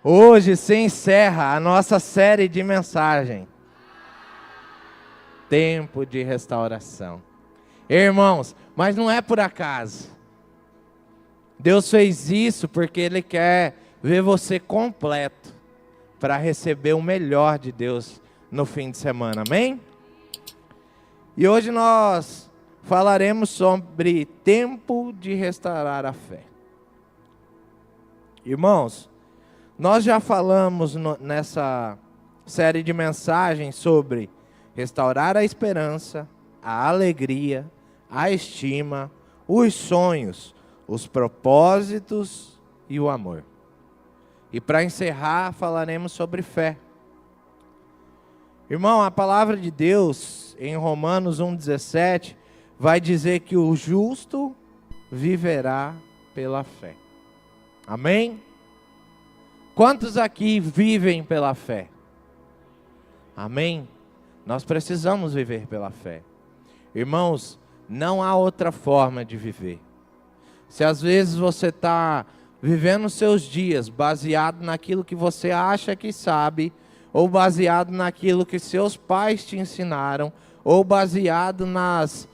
Hoje se encerra a nossa série de mensagem. Tempo de restauração. Irmãos, mas não é por acaso. Deus fez isso porque Ele quer ver você completo para receber o melhor de Deus no fim de semana, amém? E hoje nós falaremos sobre tempo de restaurar a fé. Irmãos, nós já falamos nessa série de mensagens sobre restaurar a esperança, a alegria, a estima, os sonhos, os propósitos e o amor. E para encerrar, falaremos sobre fé. Irmão, a palavra de Deus em Romanos 1,17 vai dizer que o justo viverá pela fé. Amém? Quantos aqui vivem pela fé? Amém? Nós precisamos viver pela fé. Irmãos, não há outra forma de viver. Se às vezes você está vivendo os seus dias baseado naquilo que você acha que sabe, ou baseado naquilo que seus pais te ensinaram, ou baseado nas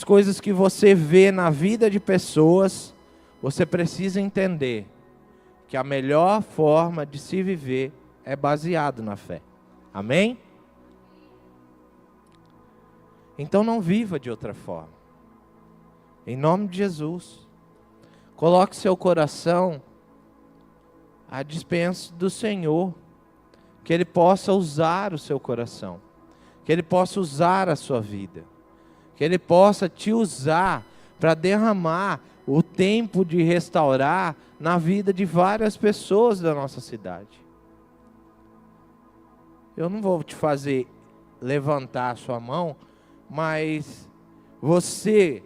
coisas que você vê na vida de pessoas, você precisa entender que a melhor forma de se viver é baseado na fé. Amém? Então não viva de outra forma. Em nome de Jesus, coloque seu coração à dispensa do Senhor, que Ele possa usar o seu coração, que Ele possa usar a sua vida, que Ele possa te usar para derramar o tempo de restaurar na vida de várias pessoas da nossa cidade. Eu não vou te fazer levantar a sua mão, mas você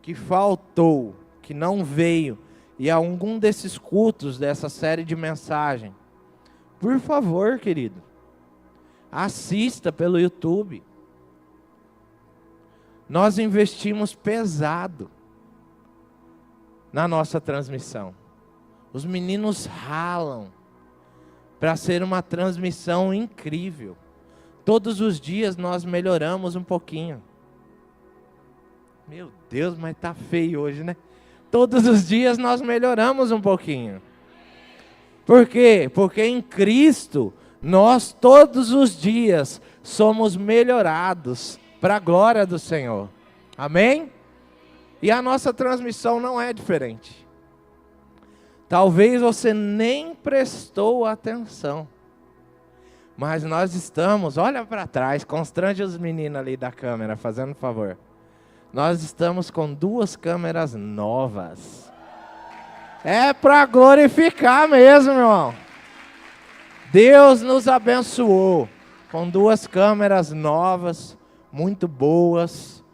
que faltou, que não veio, e a algum desses cultos dessa série de mensagem, por favor, querido, assista pelo YouTube. Nós investimos pesado na nossa transmissão. Os meninos ralam para ser uma transmissão incrível. Todos os dias nós melhoramos um pouquinho. Meu Deus, mas tá feio hoje, né? Todos os dias nós melhoramos um pouquinho. Por quê? Porque em Cristo nós todos os dias somos melhorados para a glória do Senhor. Amém? E a nossa transmissão não é diferente. Talvez você nem prestou atenção. Mas nós estamos, olha para trás, constrange os meninos ali da câmera, fazendo favor. Nós estamos com 2 câmeras novas. É para glorificar mesmo, meu irmão. Deus nos abençoou com 2 câmeras novas, muito boas,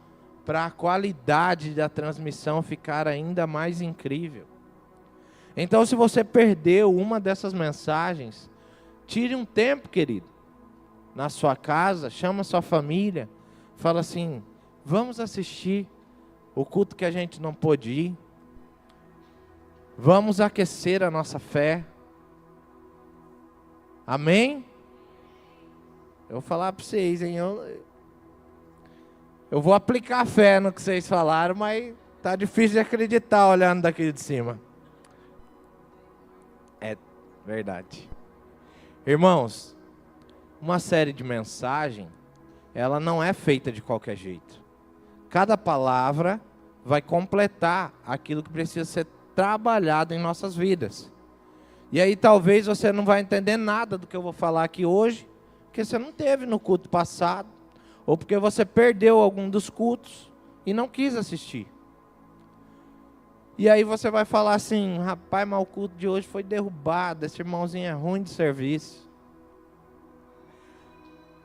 para a qualidade da transmissão ficar ainda mais incrível. Então, se você perdeu uma dessas mensagens, tire um tempo, querido, na sua casa, chama sua família, fala assim, vamos assistir o culto que a gente não pôde ir, vamos aquecer a nossa fé, amém? Eu vou falar para vocês, hein, eu vou aplicar a fé no que vocês falaram, mas tá difícil de acreditar olhando daqui de cima. É verdade. Irmãos, uma série de mensagem, ela não é feita de qualquer jeito. Cada palavra vai completar aquilo que precisa ser trabalhado em nossas vidas. E aí talvez você não vai entender nada do que eu vou falar aqui hoje, porque você não teve no culto passado, ou porque você perdeu algum dos cultos e não quis assistir. E aí você vai falar assim, rapaz, mas o culto de hoje foi derrubado, esse irmãozinho é ruim de serviço.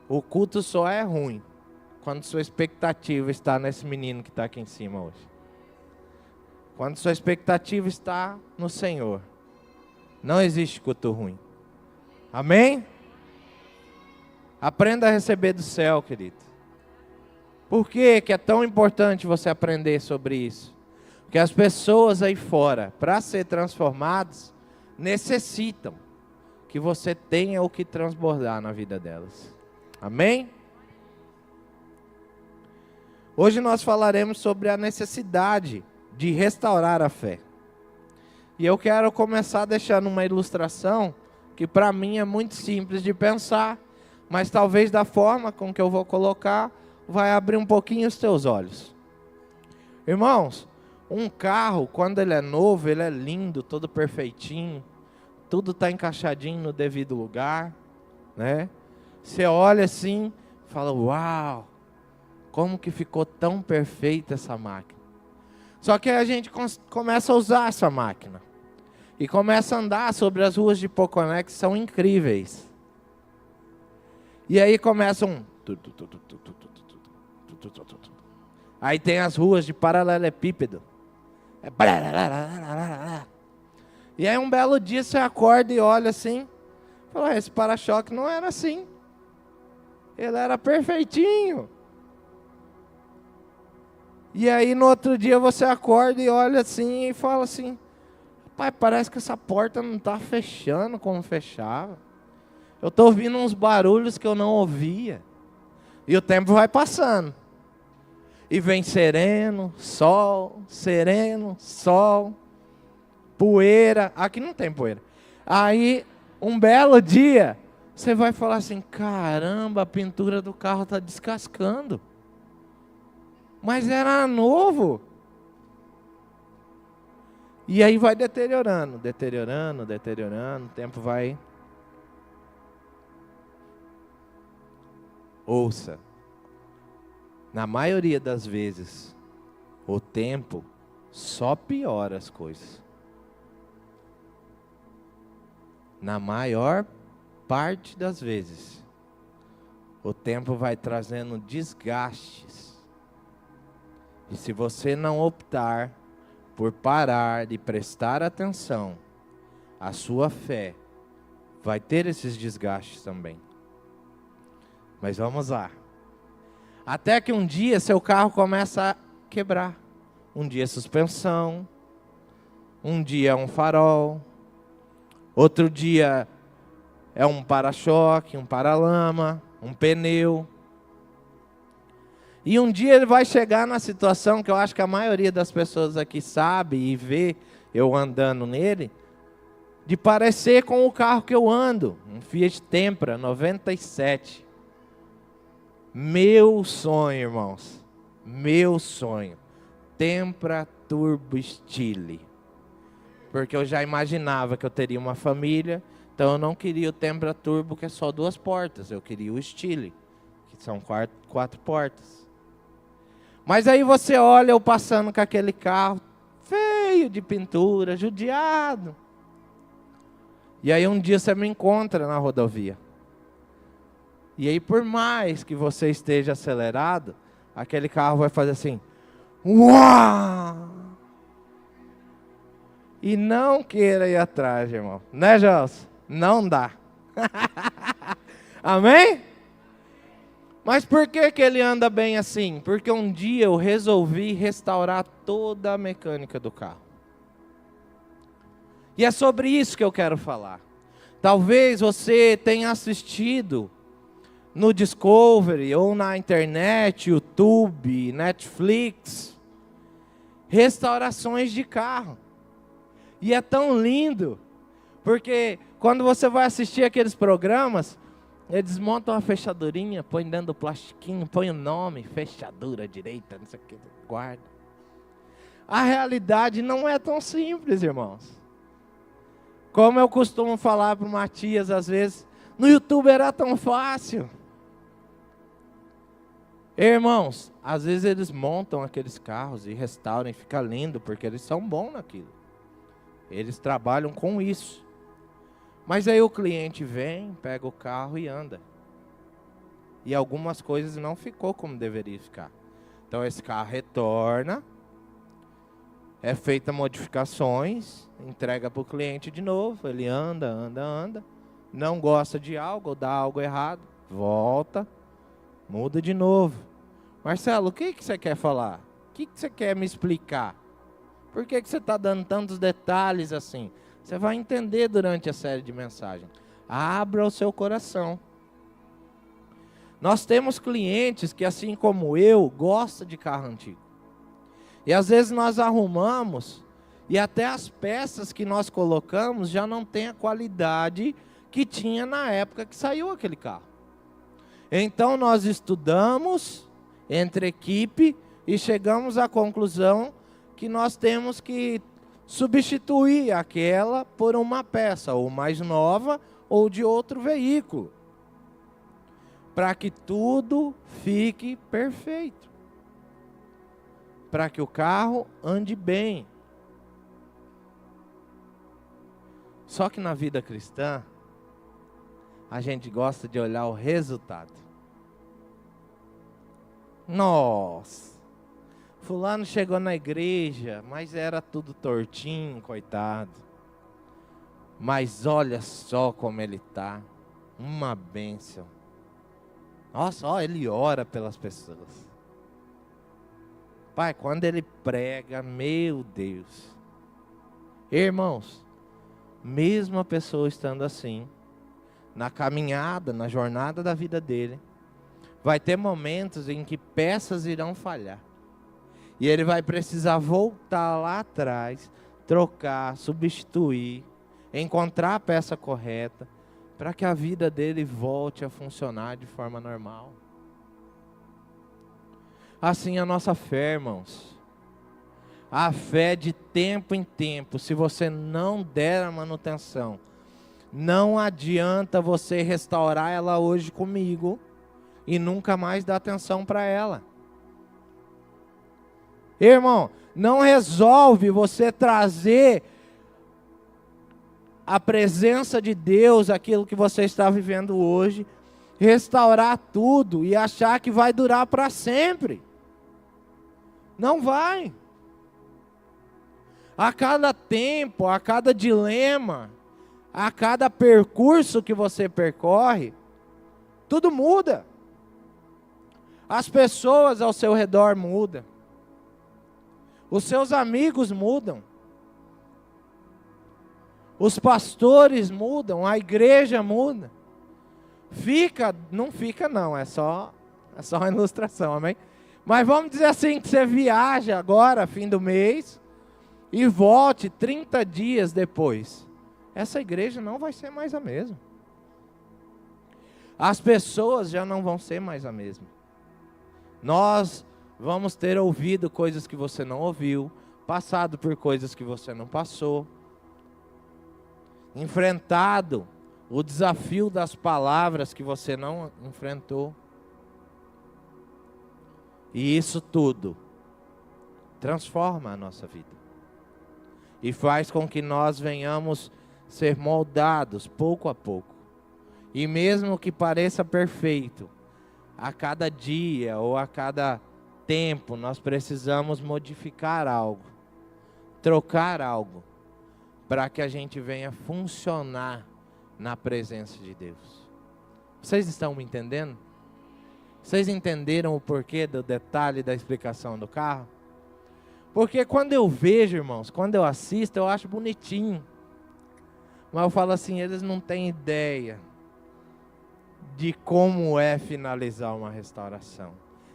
O culto só é ruim quando sua expectativa está nesse menino que está aqui em cima hoje. Quando sua expectativa está no Senhor. Não existe culto ruim. Amém? Aprenda a receber do céu, querido. Por que é tão importante você aprender sobre isso? Porque as pessoas aí fora, para ser transformadas, necessitam que você tenha o que transbordar na vida delas. Amém? Hoje nós falaremos sobre a necessidade de restaurar a fé. E eu quero começar deixando uma ilustração que para mim é muito simples de pensar, mas talvez da forma com que eu vou colocar, vai abrir um pouquinho os teus olhos. Irmãos, um carro, quando ele é novo, ele é lindo, todo perfeitinho, tudo está encaixadinho no devido lugar, né? Você olha assim, fala, uau, como que ficou tão perfeita essa máquina. Só que a gente começa a usar essa máquina e começa a andar sobre as ruas de Poconé, que são incríveis. E aí começam... Aí tem as ruas de paralelepípedo. E aí um belo dia você acorda e olha assim, fala, esse para-choque não era assim. Ele era perfeitinho. E aí no outro dia você acorda e olha assim e fala assim, pai, parece que essa porta não está fechando como fechava. Eu estou ouvindo uns barulhos que eu não ouvia. E o tempo vai passando. E vem sereno, sol, poeira. Aqui não tem poeira. Aí, um belo dia, você vai falar assim, caramba, a pintura do carro está descascando. Mas era novo. E aí vai deteriorando, o tempo vai... Ouça, na maioria das vezes, o tempo só piora as coisas. Na maior parte das vezes, o tempo vai trazendo desgastes. E se você não optar por parar e prestar atenção, a sua fé vai ter esses desgastes também. Mas vamos lá. Até que um dia seu carro começa a quebrar. Um dia é suspensão, um dia é um farol, outro dia é um para-choque, um para-lama, um pneu. E um dia ele vai chegar na situação que eu acho que a maioria das pessoas aqui sabe e vê eu andando nele, de parecer com o carro que eu ando, um Fiat Tempra 97. Meu sonho, irmãos, meu sonho, Tempra Turbo Stile, porque eu já imaginava que eu teria uma família, então eu não queria o Tempra Turbo que é só 2 portas, eu queria o Stile, que são 4 portas. Mas aí você olha eu passando com aquele carro feio de pintura, judiado, e aí um dia você me encontra na rodovia. E aí, por mais que você esteja acelerado, aquele carro vai fazer assim, uau! E não queira ir atrás, irmão. Né, Gelson? Não dá. Amém? Mas por que que ele anda bem assim? Porque um dia eu resolvi restaurar toda a mecânica do carro. E é sobre isso que eu quero falar. Talvez você tenha assistido no Discovery, ou na internet, YouTube, Netflix, restaurações de carro. E é tão lindo, porque quando você vai assistir aqueles programas, eles montam uma fechadurinha, põem dentro do plastiquinho, põem o nome, fechadura direita, não sei o que, guarda. A realidade não é tão simples, irmãos. Como eu costumo falar para o Matias, às vezes, no YouTube era tão fácil. Irmãos, às vezes eles montam aqueles carros e restauram e fica lindo, porque eles são bons naquilo. Eles trabalham com isso. Mas aí o cliente vem, pega o carro e anda. E algumas coisas não ficou como deveria ficar. Então esse carro retorna, é feita modificações, entrega para o cliente de novo, ele anda, não gosta de algo, ou dá algo errado, volta, muda de novo. Marcelo, o que você quer falar? O que você quer me explicar? Por que você está dando tantos detalhes assim? Você vai entender durante a série de mensagens. Abra o seu coração. Nós temos clientes que, assim como eu, gostam de carro antigo. E às vezes nós arrumamos e até as peças que nós colocamos já não tem a qualidade que tinha na época que saiu aquele carro. Então nós estudamos entre equipe e chegamos à conclusão que nós temos que substituir aquela por uma peça, ou mais nova, ou de outro veículo, para que tudo fique perfeito, para que o carro ande bem. Só que na vida cristã, a gente gosta de olhar o resultado. Nossa, fulano chegou na igreja, mas era tudo tortinho, coitado. Mas olha só como ele está, uma bênção. Nossa, ó, ele ora pelas pessoas. Pai, quando ele prega, meu Deus. Irmãos, mesmo a pessoa estando assim, na caminhada, na jornada da vida dele, vai ter momentos em que peças irão falhar. E ele vai precisar voltar lá atrás, trocar, substituir, encontrar a peça correta, para que a vida dele volte a funcionar de forma normal. Assim a nossa fé, irmãos. A fé de tempo em tempo, se você não der a manutenção, não adianta você restaurar ela hoje comigo e nunca mais dar atenção para ela. Irmão, não resolve você trazer a presença de Deus, aquilo que você está vivendo hoje, restaurar tudo e achar que vai durar para sempre. Não vai. A cada tempo, a cada dilema, a cada percurso que você percorre, tudo muda. As pessoas ao seu redor mudam. Os seus amigos mudam. Os pastores mudam, a igreja muda. Não fica não, é só uma ilustração, amém? Mas vamos dizer assim, que você viaja agora, fim do mês, e volte 30 dias depois. Essa igreja não vai ser mais a mesma. As pessoas já não vão ser mais a mesma. Nós vamos ter ouvido coisas que você não ouviu, passado por coisas que você não passou, enfrentado o desafio das palavras que você não enfrentou. E isso tudo transforma a nossa vida. E faz com que nós venhamos ser moldados pouco a pouco. E mesmo que pareça perfeito, a cada dia ou a cada tempo nós precisamos modificar algo, trocar algo, para que a gente venha funcionar na presença de Deus. Vocês estão me entendendo? Vocês entenderam o porquê do detalhe da explicação do carro? Porque quando eu vejo, irmãos, quando eu assisto, eu acho bonitinho. Mas eu falo assim, eles não têm ideia de como é finalizar uma restauração.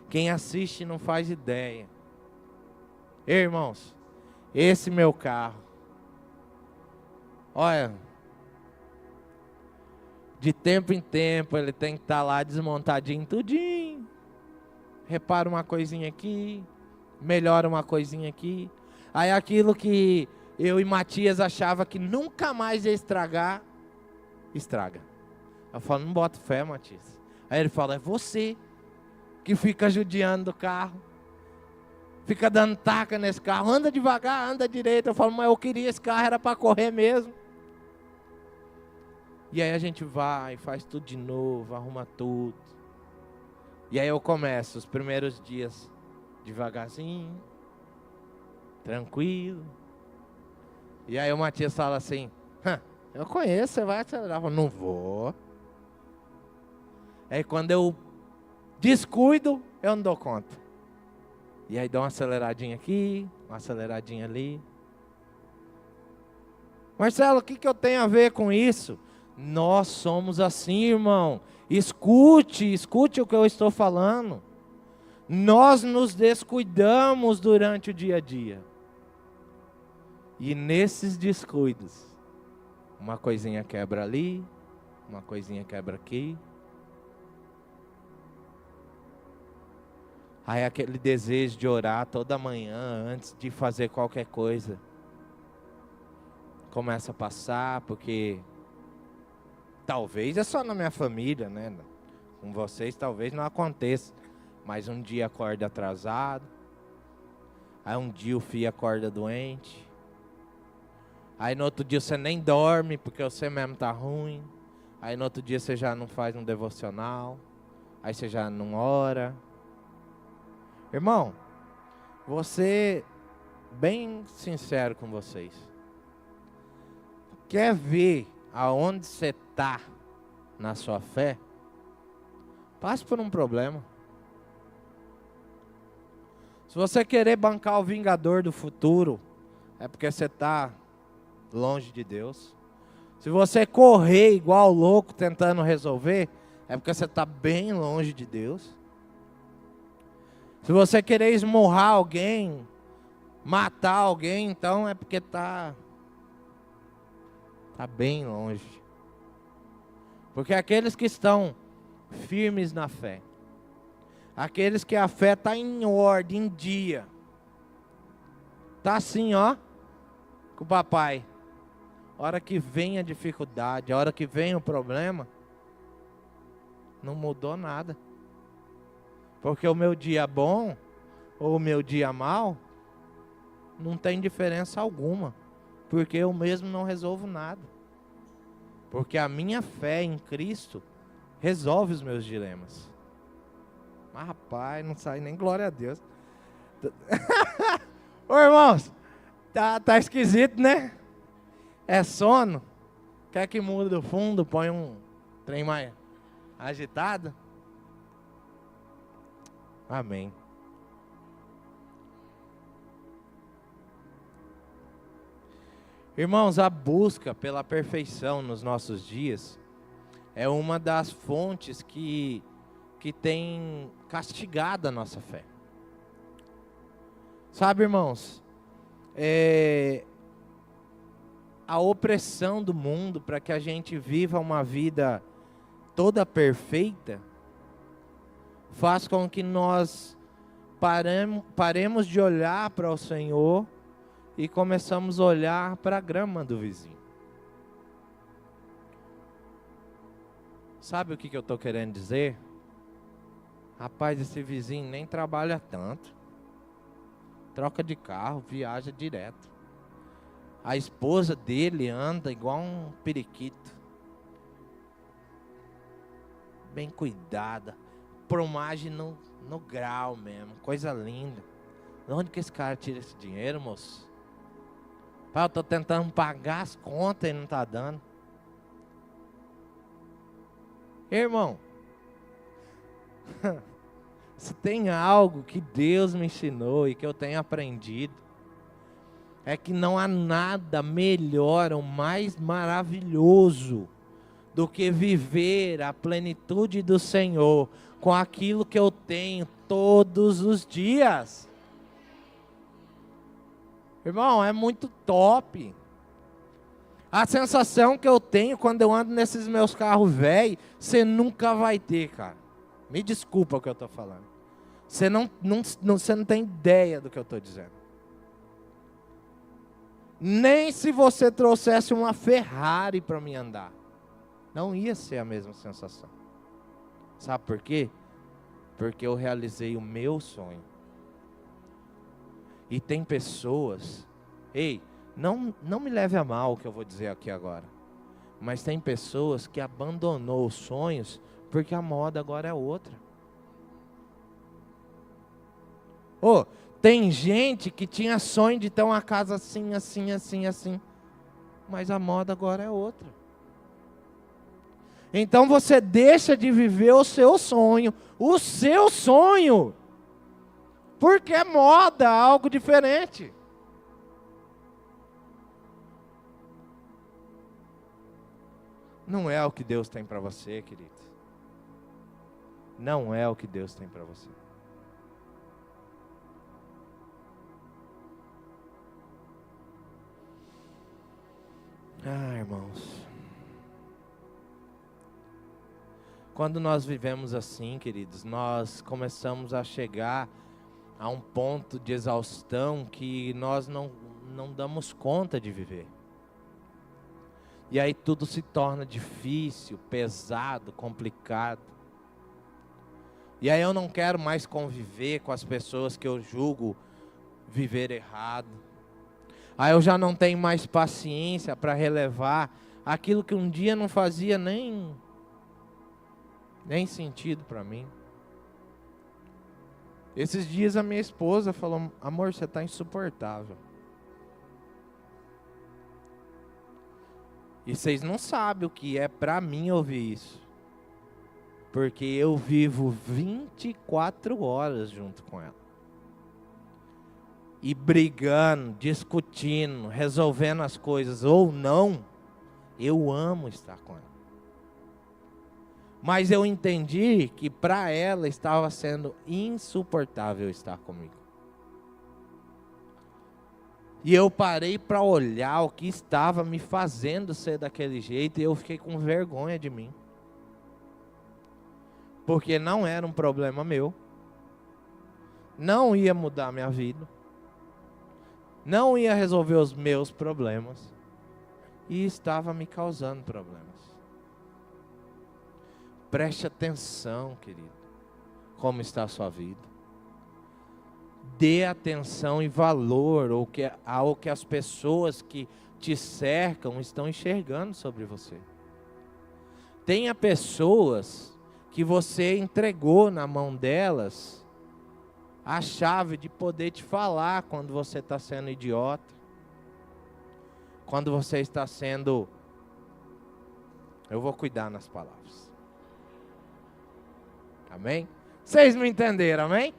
Quem assiste não faz ideia. Irmãos, esse meu carro, olha, de tempo em tempo ele tem que estar lá desmontadinho tudinho. Repara uma coisinha aqui, melhora uma coisinha aqui. Aí aquilo que eu e Matias achava que nunca mais ia estragar, estraga. Eu falo, não boto fé, Matias. Aí ele fala, é você que fica judiando do carro, fica dando taca nesse carro, anda devagar, anda direito. Eu falo, mas eu queria esse carro, era para correr mesmo. E aí a gente vai, faz tudo de novo, arruma tudo. E aí eu começo os primeiros dias devagarzinho, tranquilo. E aí o Matias fala assim, eu conheço, você vai acelerar. Eu falo, não vou. Aí quando eu descuido, eu não dou conta. E aí dou uma aceleradinha aqui, uma aceleradinha ali. Marcelo, o que eu tenho a ver com isso? Nós somos assim, irmão. Escute o que eu estou falando. Nós nos descuidamos durante o dia a dia. E nesses descuidos, uma coisinha quebra ali, uma coisinha quebra aqui. Aí aquele desejo de orar toda manhã antes de fazer qualquer coisa começa a passar, porque talvez é só na minha família, né? Com vocês talvez não aconteça, mas um dia acorda atrasado, aí um dia o filho acorda doente, aí no outro dia você nem dorme porque você mesmo tá ruim, aí no outro dia você já não faz um devocional, aí você já não ora. Irmão, vou ser bem sincero com vocês. Quer ver aonde você está na sua fé? Passe por um problema. Se você querer bancar o vingador do futuro, é porque você está longe de Deus. Se você correr igual louco tentando resolver, é porque você está bem longe de Deus. Se você querer esmurrar alguém, matar alguém, então é porque está bem longe. Porque aqueles que estão firmes na fé, aqueles que a fé está em ordem, em dia, está assim, ó, com o papai. A hora que vem a dificuldade, a hora que vem o problema, não mudou nada. Porque o meu dia bom ou o meu dia mal não tem diferença alguma. Porque eu mesmo não resolvo nada. Porque a minha fé em Cristo resolve os meus dilemas. Mas rapaz, não sai nem glória a Deus. Ô irmãos, tá esquisito, né? É sono? Quer que mude do fundo, põe um trem mais agitado? Amém. Irmãos, a busca pela perfeição nos nossos dias é uma das fontes que tem castigado a nossa fé. Sabe, irmãos, a opressão do mundo para que a gente viva uma vida toda perfeita faz com que nós paremos de olhar para o Senhor e começamos a olhar para a grama do vizinho. Sabe o que eu estou querendo dizer? Rapaz, esse vizinho nem trabalha tanto. Troca de carro, viaja direto. A esposa dele anda igual um periquito. Bem cuidada. Plumagem no grau mesmo. Coisa linda. De onde que esse cara tira esse dinheiro, moço? Pai, eu estou tentando pagar as contas e não está dando. Irmão, se tem algo que Deus me ensinou e que eu tenho aprendido, é que não há nada melhor ou mais maravilhoso do que viver a plenitude do Senhor com aquilo que eu tenho todos os dias. Irmão, é muito top. A sensação que eu tenho quando eu ando nesses meus carros velhos, você nunca vai ter, cara. Me desculpa o que eu estou falando. Você não tem ideia do que eu estou dizendo. Nem se você trouxesse uma Ferrari para mim andar, não ia ser a mesma sensação. Sabe por quê? Porque eu realizei o meu sonho. E tem pessoas, não me leve a mal o que eu vou dizer aqui agora, mas tem pessoas que abandonou os sonhos porque a moda agora é outra. Tem gente que tinha sonho de ter uma casa assim, assim, assim, assim, mas a moda agora é outra. Então você deixa de viver o seu sonho, porque é moda, algo diferente. Não é o que Deus tem para você, querido. Não é o que Deus tem para você. Irmãos. Quando nós vivemos assim, queridos, nós começamos a chegar a um ponto de exaustão que nós não damos conta de viver. E aí tudo se torna difícil, pesado, complicado. E aí eu não quero mais conviver com as pessoas que eu julgo viver errado. Aí eu já não tenho mais paciência para relevar aquilo que um dia não fazia nem sentido para mim. Esses dias a minha esposa falou: amor, você está insuportável. E vocês não sabem o que é para mim ouvir isso. Porque eu vivo 24 horas junto com ela. E brigando, discutindo, resolvendo as coisas ou não, eu amo estar com ela. Mas eu entendi que para ela estava sendo insuportável estar comigo. E eu parei para olhar o que estava me fazendo ser daquele jeito e eu fiquei com vergonha de mim. Porque não era um problema meu. Não ia mudar minha vida. Não ia resolver os meus problemas. E estava me causando problemas. Preste atenção, querido, como está a sua vida. Dê atenção e valor ao que as pessoas que te cercam estão enxergando sobre você. Tenha pessoas que você entregou na mão delas a chave de poder te falar quando você está sendo idiota, quando você está sendo... Eu vou cuidar nas palavras. Amém? Vocês me entenderam, amém?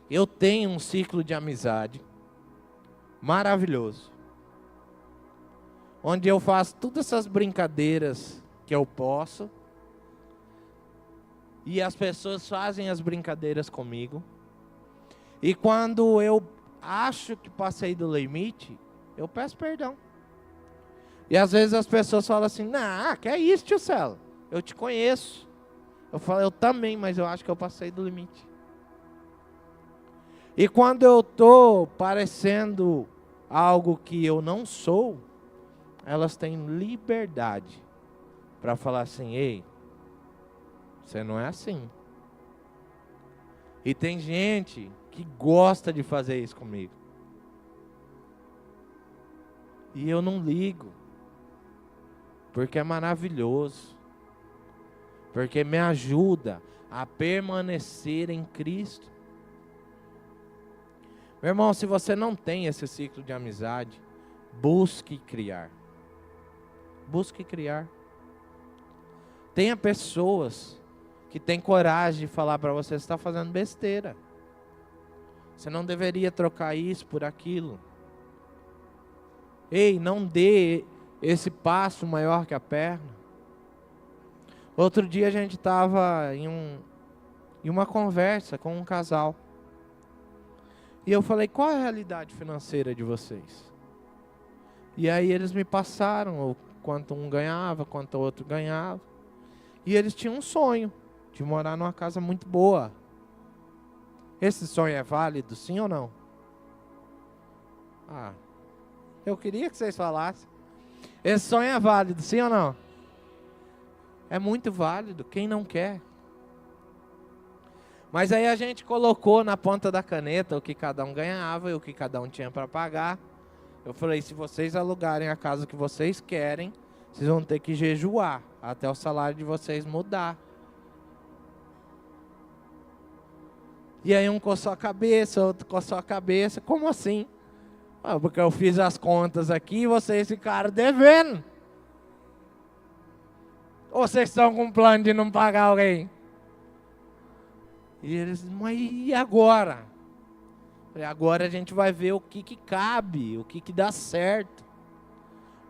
Eu tenho um ciclo de amizade maravilhoso, onde eu faço todas essas brincadeiras que eu posso, e as pessoas fazem as brincadeiras comigo, e quando eu acho que passei do limite, eu peço perdão. E às vezes as pessoas falam assim: não, que é isso, tio Celo, eu te conheço. Eu falo: eu também, mas eu acho que eu passei do limite. E quando eu estou parecendo algo que eu não sou, elas têm liberdade para falar assim: ei, você não é assim. E tem gente que gosta de fazer isso comigo. E eu não ligo. Porque é maravilhoso. Porque me ajuda a permanecer em Cristo. Meu irmão, se você não tem esse ciclo de amizade, busque criar. Busque criar. Tenha pessoas que têm coragem de falar para você: você está fazendo besteira. Você não deveria trocar isso por aquilo. Ei, não dê esse passo maior que a perna. Outro dia a gente estava em uma conversa com um casal. E eu falei: qual é a realidade financeira de vocês? E aí eles me passaram o quanto um ganhava, quanto o outro ganhava. E eles tinham um sonho de morar numa casa muito boa. Esse sonho é válido, sim ou não? Eu queria que vocês falassem. Esse sonho é válido, sim ou não? É muito válido, quem não quer? Mas aí a gente colocou na ponta da caneta o que cada um ganhava e o que cada um tinha para pagar. Eu falei: se vocês alugarem a casa que vocês querem, vocês vão ter que jejuar até o salário de vocês mudar. E aí um coçou a cabeça, outro coçou a cabeça. Como assim? Porque eu fiz as contas aqui e vocês ficaram devendo. Ou vocês estão com plano de não pagar alguém? E eles: mas e agora? Agora a gente vai ver o que cabe, o que dá certo.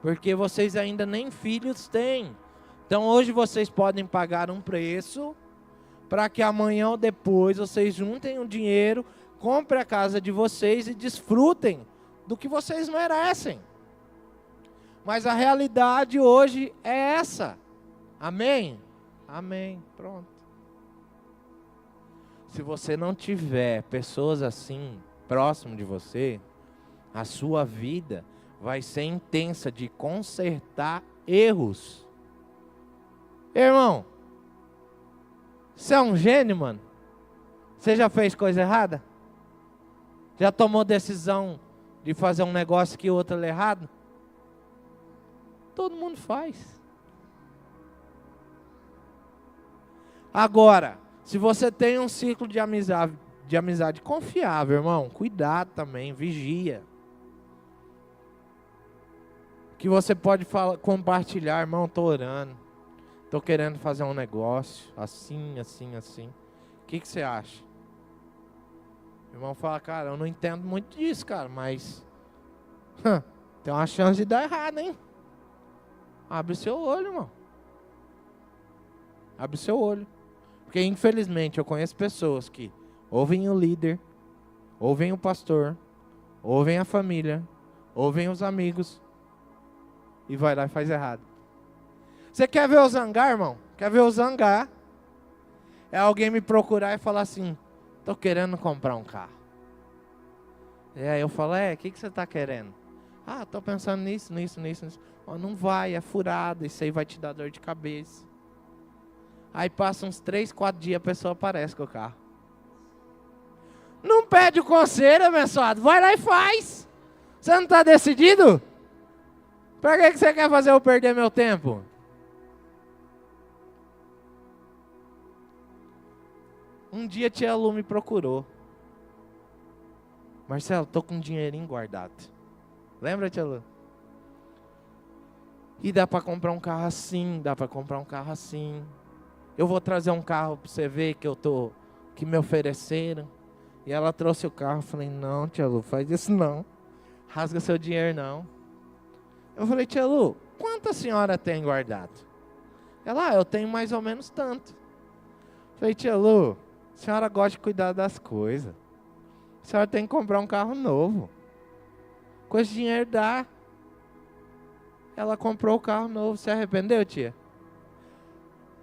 Porque vocês ainda nem filhos têm. Então hoje vocês podem pagar um preço para que amanhã ou depois vocês juntem o dinheiro, comprem a casa de vocês e desfrutem do que vocês merecem. Mas a realidade hoje é essa. Amém? Amém. Pronto. Se você não tiver pessoas assim próximo de você, a sua vida vai ser intensa de consertar erros. Irmão, você é um gênio, mano? Você já fez coisa errada? Já tomou decisão de fazer um negócio que o outro é errado? Todo mundo faz. Agora, se você tem um ciclo de amizade confiável, irmão, cuidado também, vigia. Que você pode compartilhar, irmão, estou orando, estou querendo fazer um negócio, assim, assim, assim. O que você acha? O irmão fala, cara, eu não entendo muito disso, cara, mas tem uma chance de dar errado, hein? Abre seu olho, irmão. Abre seu olho. Porque, infelizmente, eu conheço pessoas que ouvem o líder, ouvem o pastor, ouvem a família, ouvem os amigos e vai lá e faz errado. Você quer ver o zangar, irmão? Quer ver o zangar? É alguém me procurar e falar assim, estou querendo comprar um carro. E aí eu falo, o que você está querendo? Ah, estou pensando nisso. Oh, não vai, é furado, isso aí vai te dar dor de cabeça. Aí passa uns 3, 4 dias, a pessoa aparece com o carro. Não pede o conselho, abençoado, vai lá e faz. Você não está decidido? Para que você quer fazer eu perder meu tempo? Um dia a tia Lu me procurou. Marcelo, tô com um dinheirinho guardado. Lembra, tia Lu? E dá para comprar um carro assim, dá para comprar um carro assim. Eu vou trazer um carro para você ver que me ofereceram. E ela trouxe o carro. Eu falei, não, tia Lu, faz isso não. Rasga seu dinheiro não. Eu falei, tia Lu, quanto a senhora tem guardado? Ela, eu tenho mais ou menos tanto. Eu falei, tia Lu, a senhora gosta de cuidar das coisas. A senhora tem que comprar um carro novo. Com esse dinheiro dá. Ela comprou o carro novo. Se arrependeu, tia?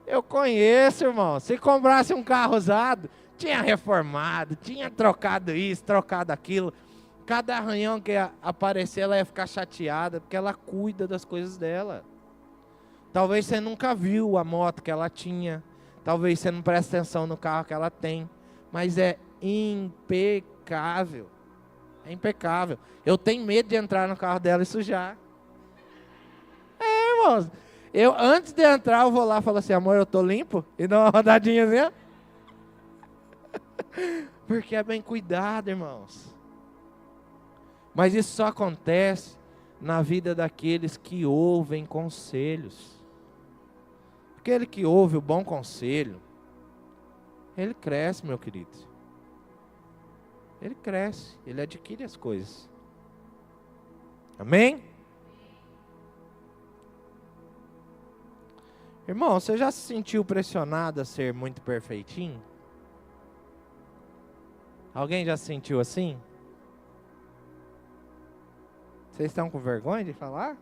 Eu conheço, irmão. Se comprasse um carro usado, tinha reformado, tinha trocado isso, trocado aquilo. Cada arranhão que aparecer, ela ia ficar chateada, porque ela cuida das coisas dela. Talvez você nunca viu a moto que ela tinha. Talvez você não preste atenção no carro que ela tem. Mas é impecável. É impecável. Eu tenho medo de entrar no carro dela e sujar. Irmãos. Antes de entrar, eu vou lá e falo assim, amor, eu tô limpo? E dou uma rodadinha assim. Porque é bem cuidado, irmãos. Mas isso só acontece na vida daqueles que ouvem conselhos. Aquele que ouve o bom conselho, ele cresce, meu querido. Ele cresce, ele adquire as coisas. Amém? Irmão, você já se sentiu pressionado a ser muito perfeitinho? Alguém já se sentiu assim? Vocês estão com vergonha de falar?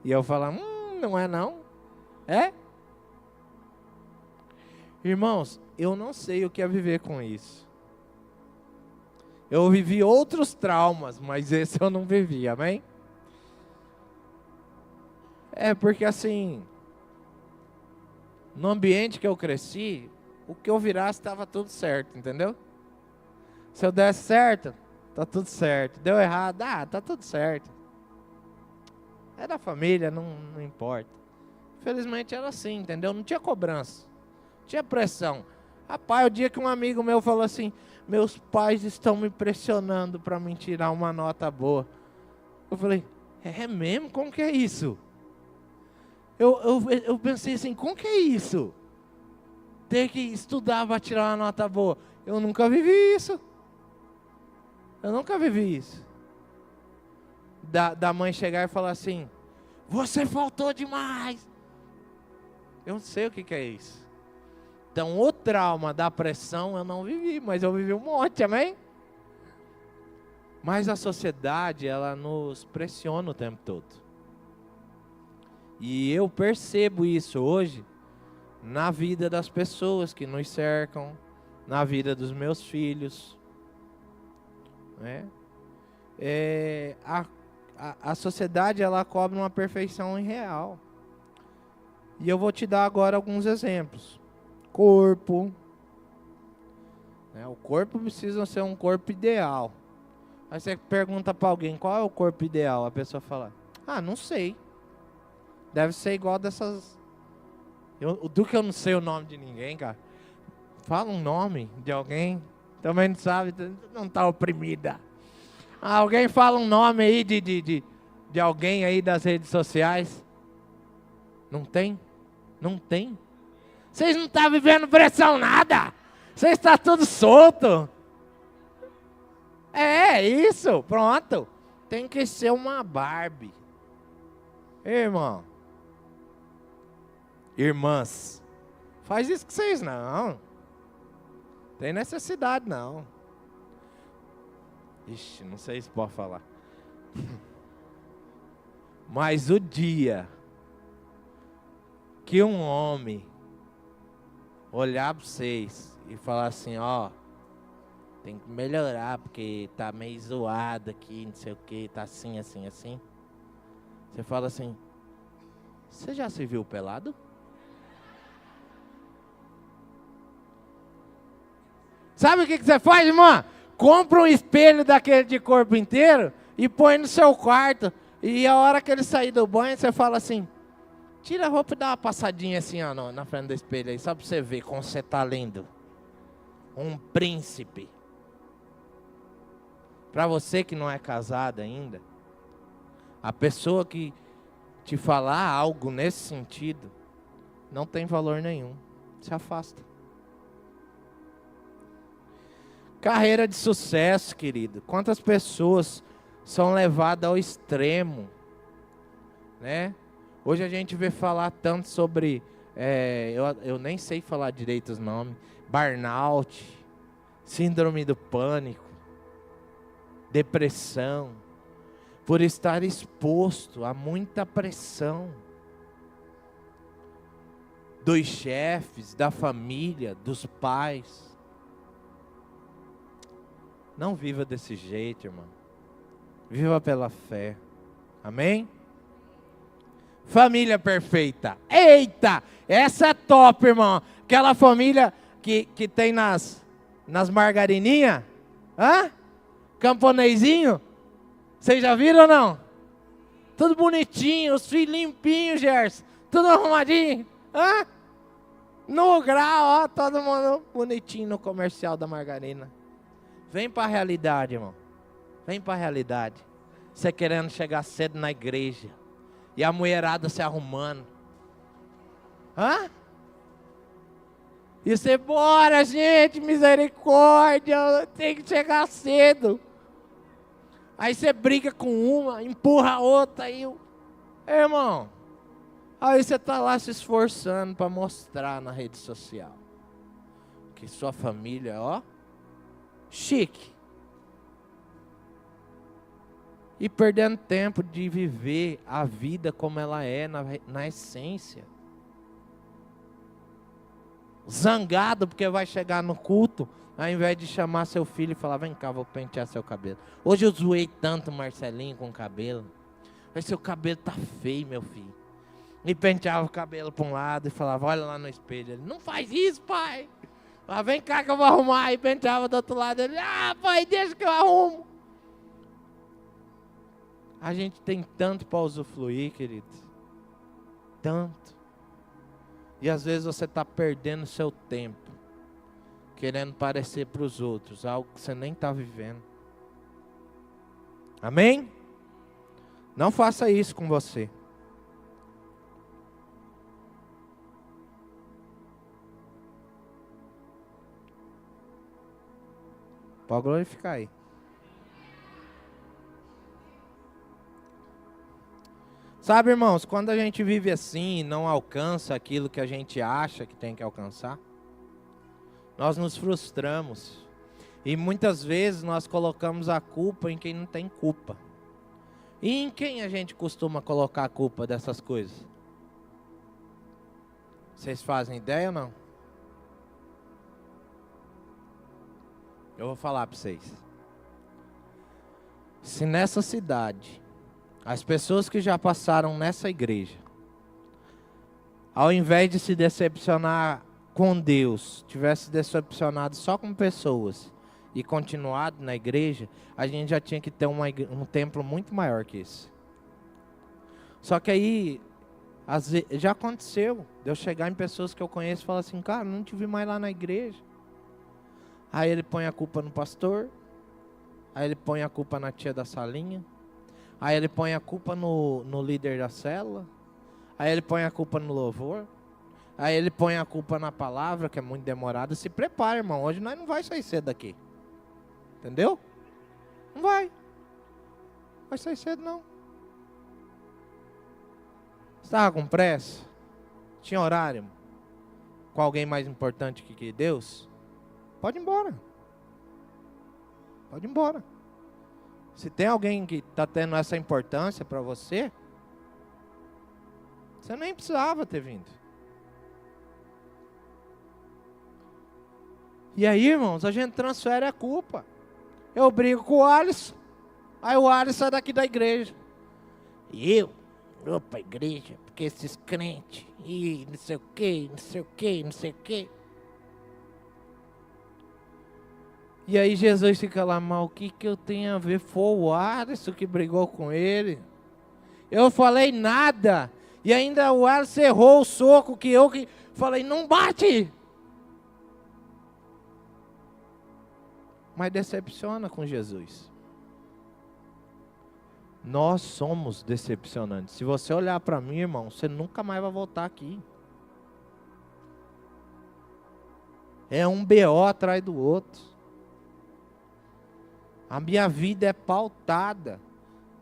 E eu falar, não é não. É? Irmãos, eu não sei o que é viver com isso. Eu vivi outros traumas, mas esse eu não vivi, amém? É porque assim, no ambiente que eu cresci, o que eu virasse estava tudo certo, entendeu? Se eu desse certo, tá tudo certo. Deu errado, tá tudo certo. É da família, não importa. Infelizmente era assim, entendeu? Não tinha cobrança, não tinha pressão. Rapaz, o dia que um amigo meu falou assim, meus pais estão me pressionando para me tirar uma nota boa. Eu falei, é mesmo? Como que é isso? Eu pensei assim, como que é isso? Ter que estudar para tirar uma nota boa. Eu nunca vivi isso. Eu nunca vivi isso. da mãe chegar e falar assim: você faltou demais. Eu não sei o que é isso. Então, o trauma da pressão eu não vivi, mas eu vivi um monte, amém? Mas a sociedade, ela nos pressiona o tempo todo. E eu percebo isso hoje na vida das pessoas que nos cercam, na vida dos meus filhos. Né? A sociedade, ela cobra uma perfeição irreal. E eu vou te dar agora alguns exemplos. Corpo. Né? O corpo precisa ser um corpo ideal. Aí você pergunta para alguém, qual é o corpo ideal? A pessoa fala, não sei. Deve ser igual dessas... Do que eu não sei o nome de ninguém, cara. Fala um nome de alguém, também não sabe, não está oprimida. Alguém fala um nome aí de alguém aí das redes sociais. Não tem? Não tem? Vocês não estão vivendo pressão nada. Vocês estão tudo solto. Isso, pronto. Tem que ser uma Barbie. Irmão. Irmãs. Faz isso com vocês não. Tem necessidade não. Ixi, não sei se pode falar. Mas o dia que um homem olhar para vocês e falar assim, tem que melhorar porque tá meio zoado aqui, não sei o que, tá assim, assim, assim. Você fala assim, você já se viu pelado? Sabe o que você faz, irmã? Compra um espelho daquele de corpo inteiro e põe no seu quarto. E a hora que ele sair do banho, você fala assim, tira a roupa e dá uma passadinha assim, na frente do espelho aí, só pra você ver como você tá lindo. Um príncipe. Para você que não é casada ainda, a pessoa que te falar algo nesse sentido, não tem valor nenhum. Se afasta. Carreira de sucesso, querido. Quantas pessoas são levadas ao extremo, né? Hoje a gente vê falar tanto sobre, eu nem sei falar direito os nomes, burnout, síndrome do pânico, depressão, por estar exposto a muita pressão dos chefes, da família, dos pais. Não viva desse jeito, irmão. Viva pela fé. Amém? Família perfeita. Eita! Essa é top, irmão. Aquela família que tem nas margarininhas. Camponezinho. Vocês já viram ou não? Tudo bonitinho, os filhos limpinhos, Gerson. Tudo arrumadinho. No grau, todo mundo bonitinho no comercial da margarina. Vem para a realidade, irmão. Vem para a realidade. Você querendo chegar cedo na igreja. E a mulherada se arrumando. E você, bora gente, misericórdia, tem que chegar cedo. Aí você briga com uma, empurra a outra, irmão, aí você está lá se esforçando para mostrar na rede social que sua família, chique. E perdendo tempo de viver a vida como ela é, na essência. Zangado porque vai chegar no culto, ao invés de chamar seu filho e falar, vem cá, vou pentear seu cabelo. Hoje eu zoei tanto o Marcelinho com o cabelo. Mas seu cabelo tá feio, meu filho. E penteava o cabelo para um lado e falava, olha lá no espelho. Ele, não faz isso, pai. Vem cá que eu vou arrumar. E penteava do outro lado. Ele, pai, deixa que eu arrumo. A gente tem tanto para usufruir, queridos. Tanto. E às vezes você está perdendo seu tempo. Querendo parecer para os outros algo que você nem está vivendo. Amém? Não faça isso com você. Pode glorificar aí. Sabe, irmãos, quando a gente vive assim e não alcança aquilo que a gente acha que tem que alcançar, nós nos frustramos. E muitas vezes nós colocamos a culpa em quem não tem culpa. E em quem a gente costuma colocar a culpa dessas coisas? Vocês fazem ideia ou não? Eu vou falar para vocês. Se nessa cidade, as pessoas que já passaram nessa igreja, ao invés de se decepcionar com Deus, tivesse decepcionado só com pessoas e continuado na igreja, a gente já tinha que ter um templo muito maior que esse. Só que aí, já aconteceu de eu chegar em pessoas que eu conheço e falar assim, cara, não te vi mais lá na igreja. Aí ele põe a culpa no pastor, aí ele põe a culpa na tia da salinha, aí ele põe a culpa no líder da célula, aí ele põe a culpa no louvor, aí ele põe a culpa na palavra, que é muito demorada. Se prepara, irmão, hoje nós não vai sair cedo daqui. Entendeu? Não vai. Vai sair cedo não. Você estava com pressa? Tinha horário? Com alguém mais importante que Deus? Pode ir embora. Pode ir embora. Se tem alguém que está tendo essa importância para você, você nem precisava ter vindo. E aí, irmãos, a gente transfere a culpa. Eu brigo com o Alisson, aí o Alisson sai daqui da igreja. E eu vou para a igreja, porque esses crentes, e não sei o que, não sei o que, não sei o que. E aí Jesus fica lá, mas o que eu tenho a ver? Foi o Alisson que brigou com ele. Eu falei nada. E ainda o Alisson errou o soco que eu falei, não bate. Mas decepciona com Jesus. Nós somos decepcionantes. Se você olhar para mim, irmão, você nunca mais vai voltar aqui. É um BO atrás do outro. A minha vida é pautada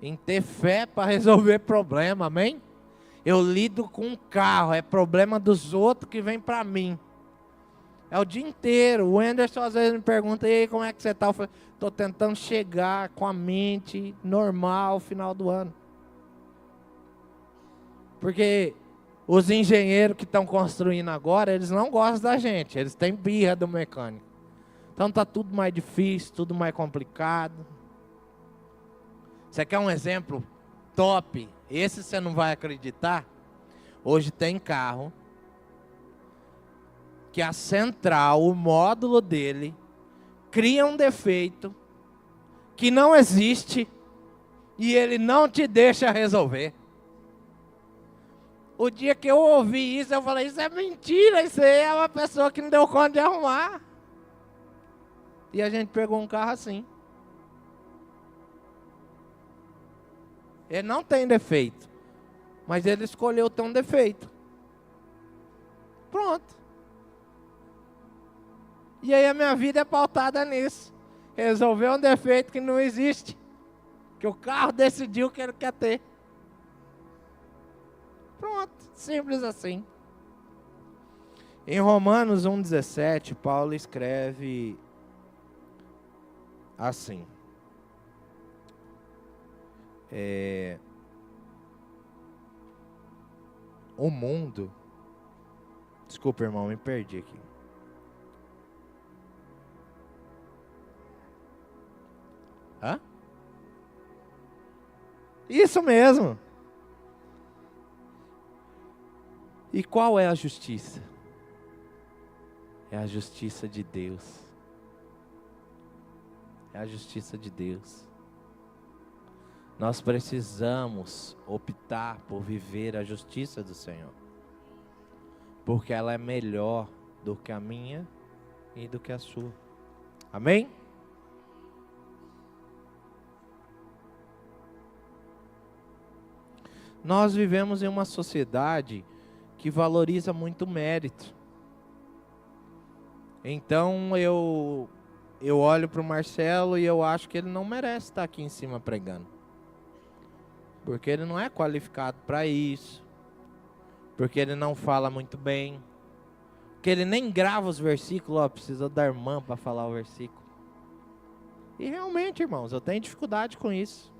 em ter fé para resolver problema, amém? Eu lido com um carro, é problema dos outros que vem para mim. É o dia inteiro. O Anderson às vezes me pergunta, e aí, como é que você está? Eu falo, estou tentando chegar com a mente normal no final do ano. Porque os engenheiros que estão construindo agora, eles não gostam da gente, eles têm birra do mecânico. Então está tudo mais difícil, tudo mais complicado. Você quer um exemplo top? Esse você não vai acreditar. Hoje tem carro que a central, o módulo dele, cria um defeito que não existe e ele não te deixa resolver. O dia que eu ouvi isso, eu falei, isso é mentira, isso aí é uma pessoa que não deu conta de arrumar. E a gente pegou um carro assim. Ele não tem defeito, mas ele escolheu ter um defeito. Pronto. E aí a minha vida é pautada nisso. Resolver um defeito que não existe. Que o carro decidiu que ele quer ter. Pronto, simples assim. Em Romanos 1,17, Paulo escreve assim. O mundo... Desculpa, irmão, me perdi aqui. Hã? Isso mesmo. E qual é a justiça? É a justiça de Deus. É a justiça de Deus. Nós precisamos optar por viver a justiça do Senhor. Porque ela é melhor do que a minha e do que a sua. Amém? Nós vivemos em uma sociedade que valoriza muito o mérito. Então eu olho para o Marcelo e eu acho que ele não merece estar aqui em cima pregando. Porque ele não é qualificado para isso. Porque ele não fala muito bem. Porque ele nem grava os versículos, ó, precisa da irmã para falar o versículo. E realmente, irmãos, eu tenho dificuldade com isso.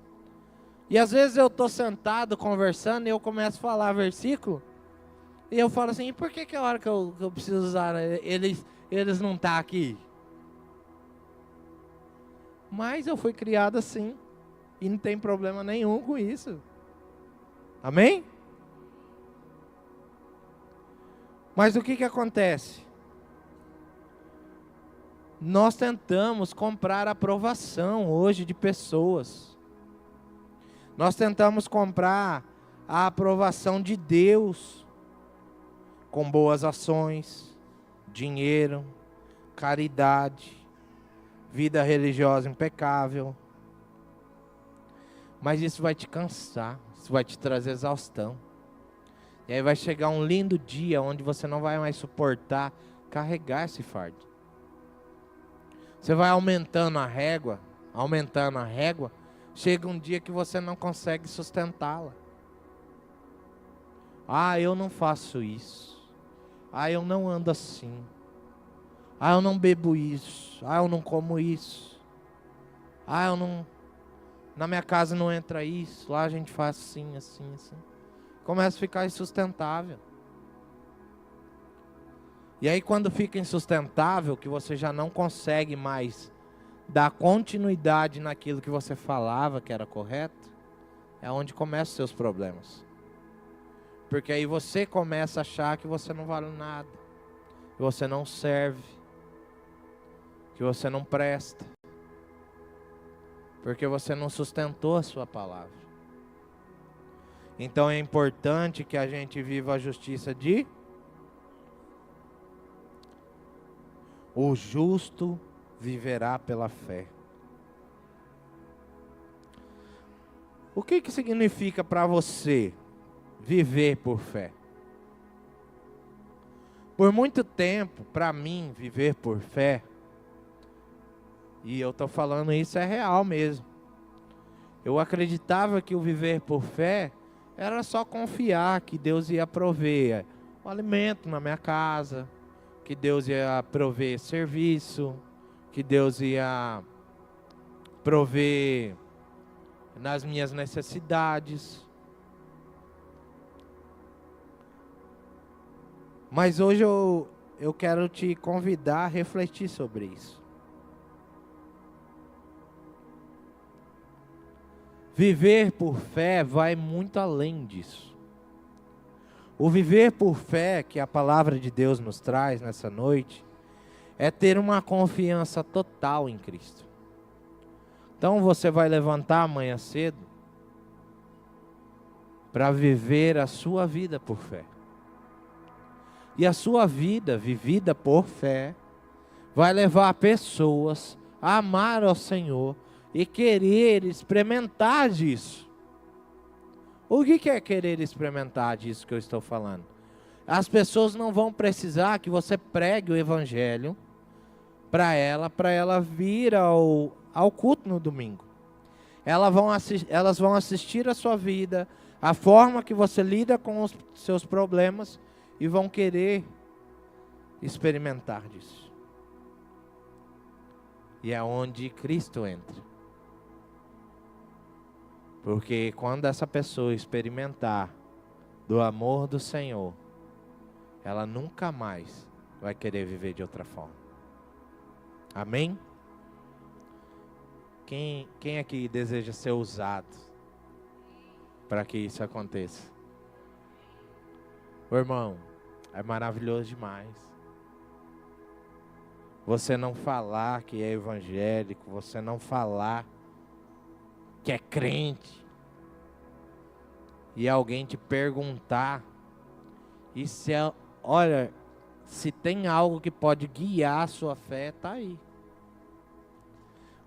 E às vezes eu estou sentado conversando e eu começo a falar versículo. E eu falo assim, e por que a hora que eu preciso usar, eles não estão aqui? Mas eu fui criado assim. E não tem problema nenhum com isso. Amém? Mas o que acontece? Nós tentamos comprar aprovação hoje de pessoas. Nós tentamos comprar a aprovação de Deus com boas ações, dinheiro, caridade, vida religiosa impecável. Mas isso vai te cansar, isso vai te trazer exaustão. E aí vai chegar um lindo dia onde você não vai mais suportar carregar esse fardo. Você vai aumentando a régua, chega um dia que você não consegue sustentá-la. Ah, eu não faço isso. Ah, eu não ando assim. Ah, eu não bebo isso. Ah, eu não como isso. Ah, eu não... Na minha casa não entra isso. Lá a gente faz assim, assim, assim. Começa a ficar insustentável. E aí quando fica insustentável, que você já não consegue mais dar continuidade naquilo que você falava que era correto, é onde começam os seus problemas. Porque aí você começa a achar que você não vale nada, que você não serve, que você não presta, porque você não sustentou a sua palavra. Então é importante que a gente viva a justiça de o justo viverá pela fé. O que significa para você viver por fé? Por muito tempo, para mim, viver por fé, e eu estou falando isso é real mesmo. Eu acreditava que o viver por fé era só confiar que Deus ia prover o alimento na minha casa, que Deus ia prover serviço, que Deus ia prover nas minhas necessidades. Mas hoje eu quero te convidar a refletir sobre isso. Viver por fé vai muito além disso. O viver por fé que a palavra de Deus nos traz nessa noite é ter uma confiança total em Cristo. Então você vai levantar amanhã cedo para viver a sua vida por fé. E a sua vida vivida por fé vai levar pessoas a amar ao Senhor e querer experimentar disso. O que é querer experimentar disso que eu estou falando? As pessoas não vão precisar que você pregue o evangelho para ela vir ao culto no domingo. Elas vão assistir a sua vida, a forma que você lida com os seus problemas e vão querer experimentar disso. E é onde Cristo entra. Porque quando essa pessoa experimentar do amor do Senhor, ela nunca mais vai querer viver de outra forma. Amém? Quem aqui deseja ser usado para que isso aconteça? Ô, irmão, é maravilhoso demais. Você não falar que é evangélico, você não falar que é crente, e alguém te perguntar, e olha, se tem algo que pode guiar a sua fé, está aí.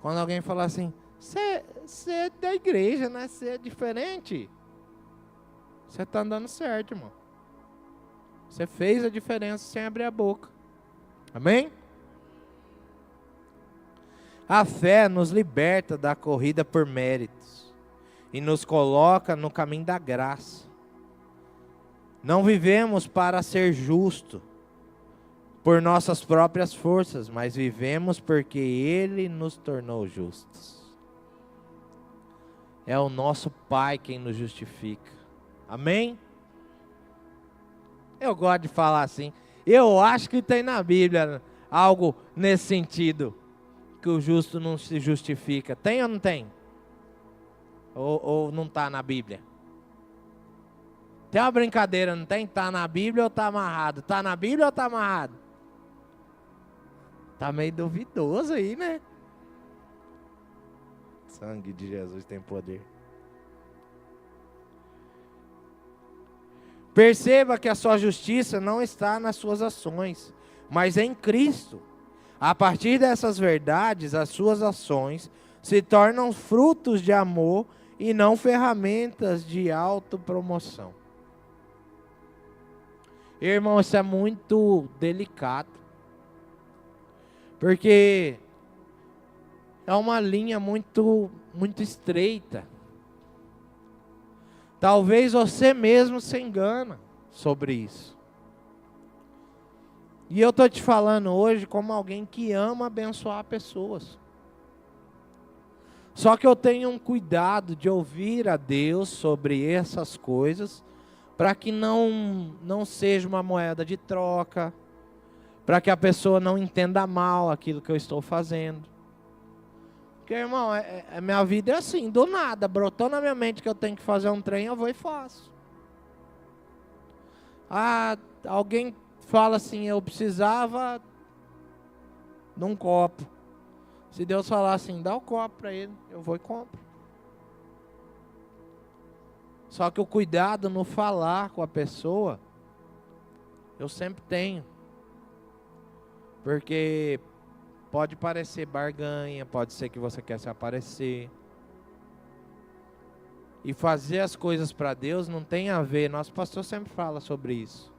Quando alguém falar assim, você é da igreja, né? Você é diferente, você está andando certo, irmão. Você fez a diferença sem abrir a boca. Amém? A fé nos liberta da corrida por méritos e nos coloca no caminho da graça. Não vivemos para ser justo por nossas próprias forças, mas vivemos porque Ele nos tornou justos. É o nosso Pai quem nos justifica. Amém? Eu gosto de falar assim. Eu acho que tem na Bíblia algo nesse sentido, que o justo não se justifica. Tem ou não tem? Ou não está na Bíblia? Tem uma brincadeira, não tem? Está na Bíblia ou está amarrado? Está na Bíblia ou está amarrado? Está meio duvidoso aí, né? Sangue de Jesus tem poder. Perceba que a sua justiça não está nas suas ações, mas em Cristo. A partir dessas verdades, as suas ações se tornam frutos de amor e não ferramentas de autopromoção. Irmão, isso é muito delicado, porque é uma linha muito estreita. Talvez você mesmo se engana sobre isso. E eu estou te falando hoje como alguém que ama abençoar pessoas. Só que eu tenho um cuidado de ouvir a Deus sobre essas coisas, para que não seja uma moeda de troca, para que a pessoa não entenda mal aquilo que eu estou fazendo. Porque, irmão, minha vida é assim, do nada, brotou na minha mente que eu tenho que fazer um trem, eu vou e faço. Alguém fala assim, eu precisava de um copo. Se Deus falar assim, dá o copo para ele, eu vou e compro. Só que o cuidado no falar com a pessoa, eu sempre tenho. Porque pode parecer barganha, pode ser que você quer se aparecer. E fazer as coisas para Deus não tem a ver, nosso pastor sempre fala sobre isso.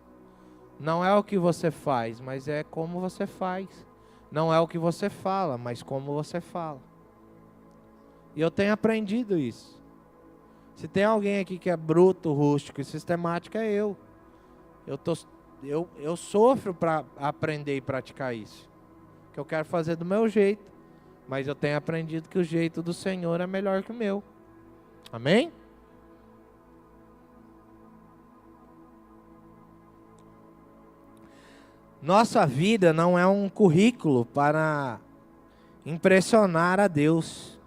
Não é o que você faz, mas é como você faz. Não é o que você fala, mas como você fala. E eu tenho aprendido isso. Se tem alguém aqui que é bruto, rústico e sistemático, é eu. Eu sofro para aprender e praticar isso. Que eu quero fazer do meu jeito. Mas eu tenho aprendido que o jeito do Senhor é melhor que o meu. Amém? Nossa vida não é um currículo para impressionar a Deus,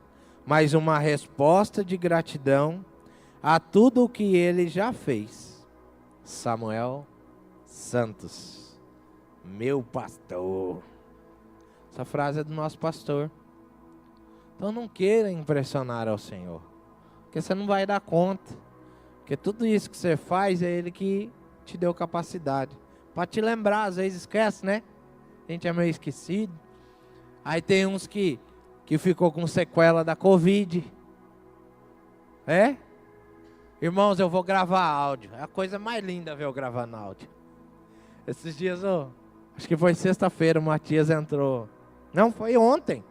mas uma resposta de gratidão a tudo o que Ele já fez. Samuel Santos, meu pastor. Essa frase é do nosso pastor. Então não queira impressionar ao Senhor, porque você não vai dar conta. Porque tudo isso que você faz é Ele que te deu capacidade. Para te lembrar, às vezes esquece, né? A gente é meio esquecido. Aí tem uns que ficou com sequela da Covid. É? Irmãos, eu vou gravar áudio. É a coisa mais linda ver eu gravando áudio. Esses dias, acho que foi sexta-feira, o Matias entrou. Não, foi ontem.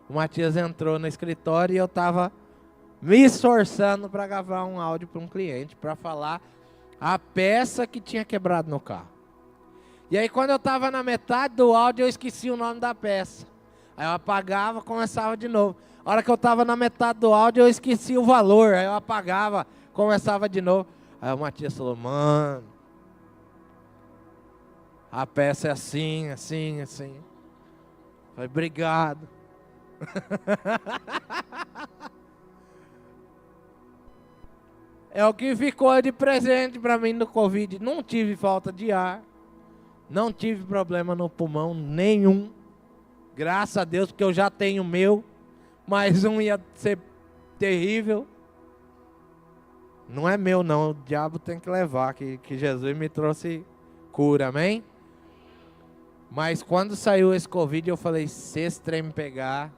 O Matias entrou no escritório e eu estava me esforçando para gravar um áudio para um cliente, para falar a peça que tinha quebrado no carro. E aí quando eu estava na metade do áudio, eu esqueci o nome da peça. Aí eu apagava, começava de novo. A hora que eu estava na metade do áudio, eu esqueci o valor. Aí eu apagava, começava de novo. Aí o Matias falou, mano, a peça é assim, assim, assim. Eu falei, obrigado. É o que ficou de presente para mim no Covid. Não tive falta de ar. Não tive problema no pulmão nenhum. Graças a Deus, porque eu já tenho o meu. Mais um ia ser terrível. Não é meu não, o diabo tem que levar, que Jesus me trouxe cura, amém? Mas quando saiu esse Covid, eu falei, se esse trem me pegar,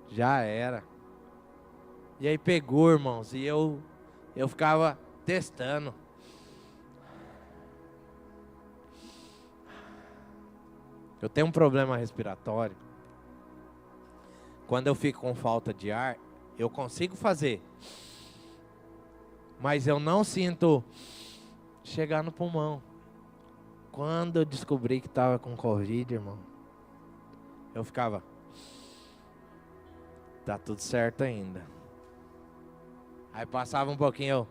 já era. E aí pegou, irmãos, e eu ficava testando. Eu tenho um problema respiratório. Quando eu fico com falta de ar, Eu consigo fazer. Mas eu não sinto chegar no pulmão. Quando eu descobri que estava com Covid, irmão, eu ficava, tá tudo certo ainda. Aí passava um pouquinho, eu,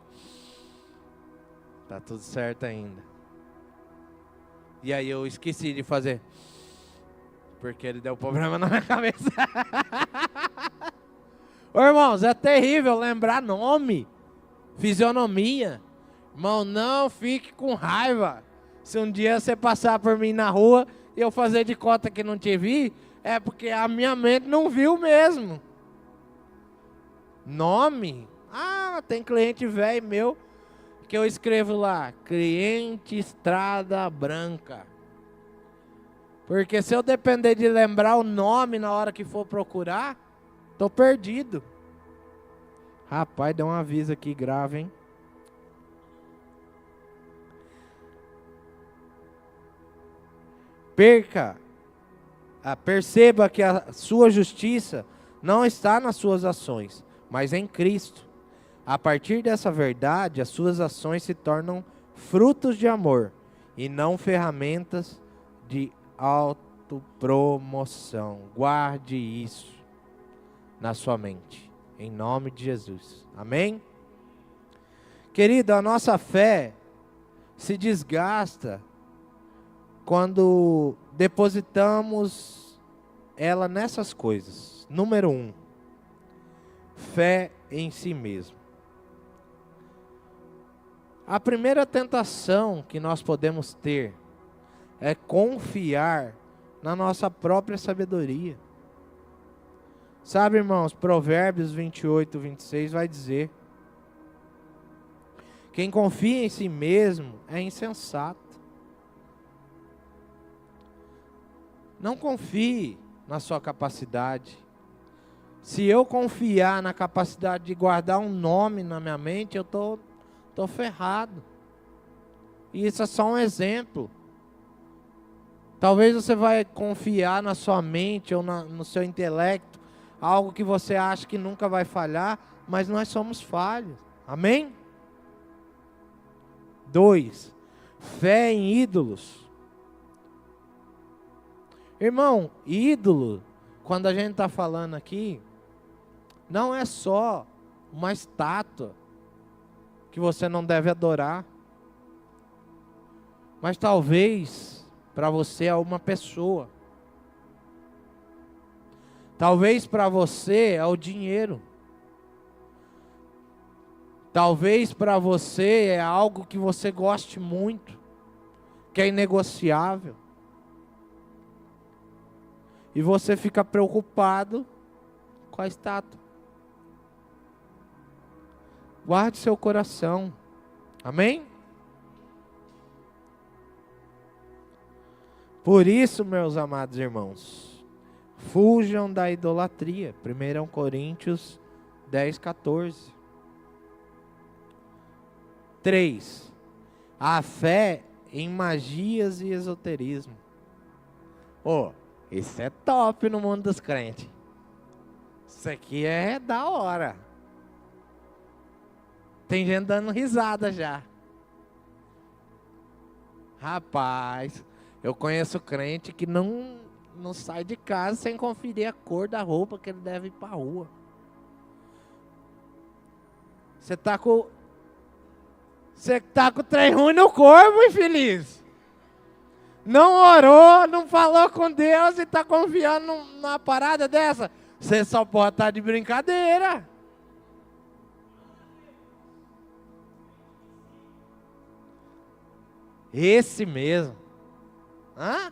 tá tudo certo ainda. E aí eu esqueci de fazer, porque ele deu problema na minha cabeça. Ô, irmãos, é terrível lembrar nome, fisionomia. Irmão, não fique com raiva. Se um dia você passar por mim na rua e eu fazer de conta que não te vi, é porque a minha mente não viu mesmo. Nome? Ah, tem cliente velho meu que eu escrevo lá, cliente Estrada Branca. Porque se eu depender de lembrar o nome na hora que for procurar, tô perdido. Rapaz, deu um aviso aqui grave, hein? Perceba que a sua justiça não está nas suas ações, mas em Cristo. A partir dessa verdade, as suas ações se tornam frutos de amor e não ferramentas de autopromoção. Guarde isso na sua mente, em nome de Jesus. Amém? Querido, a nossa fé se desgasta quando depositamos ela nessas coisas. Número 1, fé em si mesmo. A primeira tentação que nós podemos ter é confiar na nossa própria sabedoria. Sabe, irmãos, Provérbios 28, 26 vai dizer: quem confia em si mesmo é insensato. Não confie na sua capacidade. Se eu confiar na capacidade de guardar um nome na minha mente, eu tô ferrado. E isso é só um exemplo. Talvez você vai confiar na sua mente ou no seu intelecto, algo que você acha que nunca vai falhar, mas nós somos falhos. Amém? 2, fé em ídolos. Irmão, ídolo, quando a gente está falando aqui, não é só uma estátua que você não deve adorar, mas talvez para você é uma pessoa. Talvez para você é o dinheiro. Talvez para você é algo que você goste muito, que é inegociável. E você fica preocupado com a estátua. Guarde seu coração. Amém? Por isso, meus amados irmãos, fujam da idolatria. 1 Coríntios 10, 14. 3. A fé em magias e esoterismo. Isso é top no mundo dos crentes. Isso aqui é da hora. Tem gente dando risada já. Rapaz, eu conheço crente que não sai de casa sem conferir a cor da roupa que ele deve ir para a rua. Você tá com o trem ruim no corpo, infeliz. Não orou, não falou com Deus e está confiando numa parada dessa. Você só pode estar de brincadeira. Esse mesmo. Hã?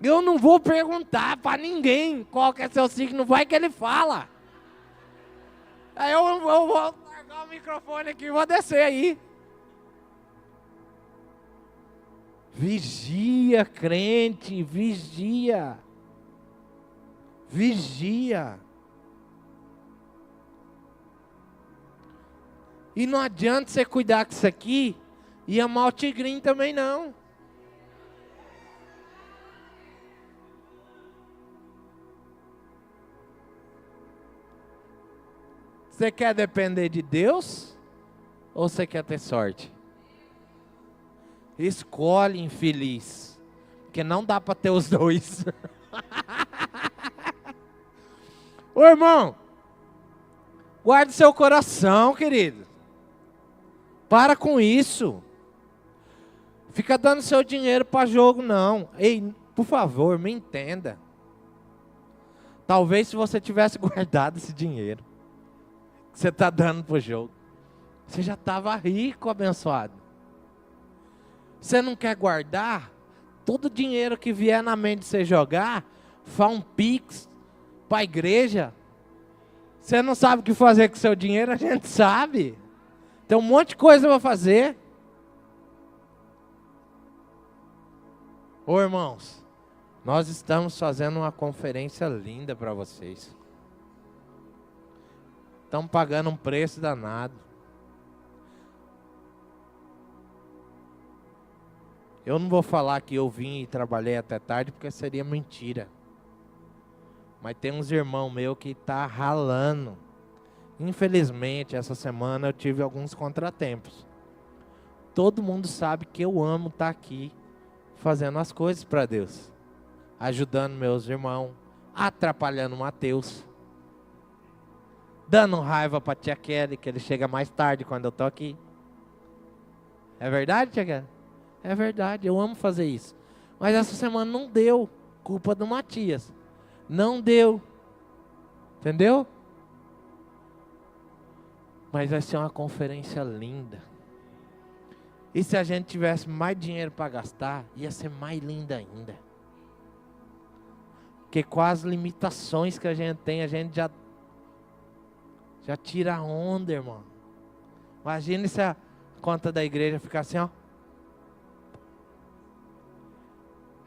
Eu não vou perguntar para ninguém qual que é seu signo, vai que ele fala. Aí eu vou largar o microfone aqui e vou descer aí. Vigia, crente, vigia. Vigia. E não adianta você cuidar com isso aqui e amar o tigrinho também não. Você quer depender de Deus ou você quer ter sorte? Escolhe, infeliz, porque não dá para ter os dois. Ô irmão, guarde seu coração, querido. Para com isso. Fica dando seu dinheiro para jogo, não. Ei, por favor, me entenda. Talvez se você tivesse guardado esse dinheiro que você está dando para o jogo, você já estava rico, abençoado. Você não quer guardar? Todo dinheiro que vier na mente de você jogar, faz um pix para a igreja. Você não sabe o que fazer com o seu dinheiro? A gente sabe. Tem um monte de coisa para fazer. Ô irmãos, nós estamos fazendo uma conferência linda para vocês. Estamos pagando um preço danado. Eu não vou falar que eu vim e trabalhei até tarde, porque seria mentira. Mas tem uns irmãos meus que estão ralando. Infelizmente, essa semana eu tive alguns contratempos. Todo mundo sabe que eu amo estar aqui, fazendo as coisas para Deus. Ajudando meus irmãos, atrapalhando o Mateus. Dando raiva para a tia Kelly, que ele chega mais tarde quando eu estou aqui. É verdade, tia Kelly? É verdade, eu amo fazer isso. Mas essa semana não deu, culpa do Matias. Não deu. Entendeu? Mas vai ser uma conferência linda. E se a gente tivesse mais dinheiro para gastar, ia ser mais linda ainda. Porque com as limitações que a gente tem, a gente já tira a onda, irmão. Imagina se a conta da igreja ficar assim, ó.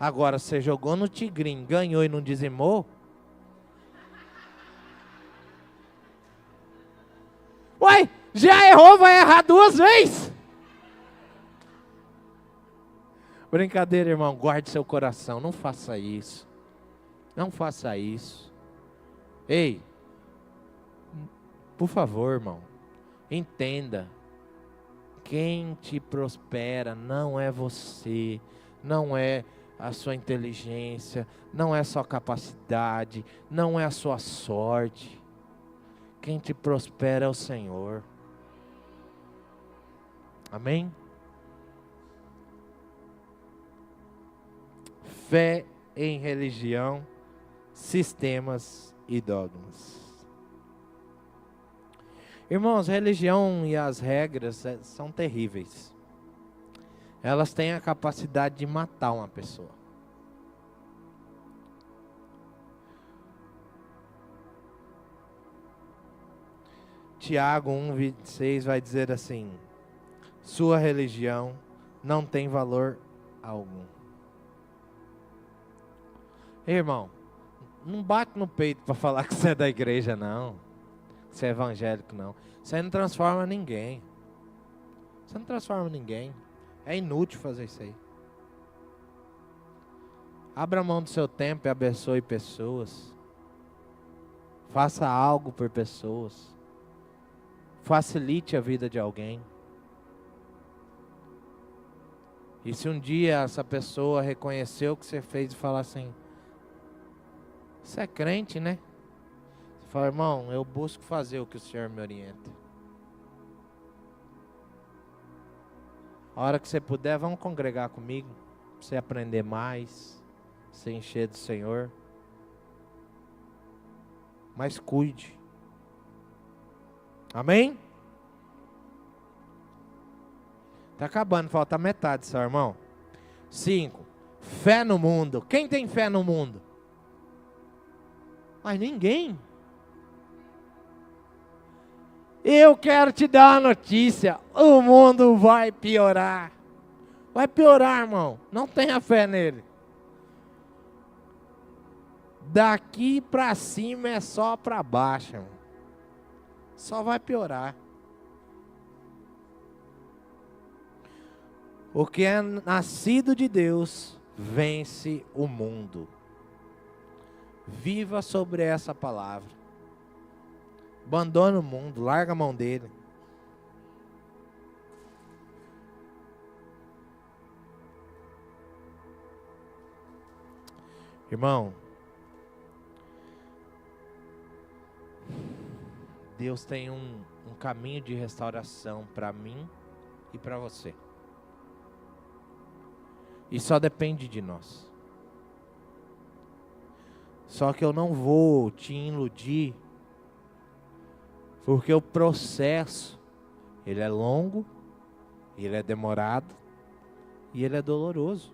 Agora, você jogou no tigrinho, ganhou e não dizimou? Uai, já errou, vai errar 2 vezes? Brincadeira, irmão, guarde seu coração, não faça isso. Não faça isso. Ei, por favor, irmão, entenda. Quem te prospera não é você, não é a sua inteligência, não é a sua capacidade, não é a sua sorte. Quem te prospera é o Senhor. Amém? Fé em religião, sistemas e dogmas. Irmãos, religião e as regras são terríveis. Elas têm a capacidade de matar uma pessoa. Tiago 1:26 vai dizer assim: sua religião não tem valor algum. Irmão, não bate no peito para falar que você é da igreja, não. Que você é evangélico, não. Você não transforma ninguém. Você não transforma ninguém. É inútil fazer isso aí. Abra mão do seu tempo e abençoe pessoas. Faça algo por pessoas. Facilite a vida de alguém. E se um dia essa pessoa reconheceu o que você fez e falar assim: você é crente, né? Você fala: irmão, eu busco fazer o que o Senhor me orienta. A hora que você puder, vamos congregar comigo, para você aprender mais, se encher do Senhor. Mas cuide. Amém? Está acabando, falta metade só, irmão. 5. Fé no mundo. Quem tem fé no mundo? Mas ninguém. Eu quero te dar uma notícia. O mundo vai piorar. Vai piorar, irmão. Não tenha fé nele. Daqui para cima é só para baixo, irmão. Só vai piorar. O que é nascido de Deus vence o mundo. Viva sobre essa palavra. Abandona o mundo, larga a mão dele. Irmão, Deus tem um caminho de restauração para mim e para você. E só depende de nós. Só que eu não vou te iludir, porque o processo, ele é longo, ele é demorado e ele é doloroso.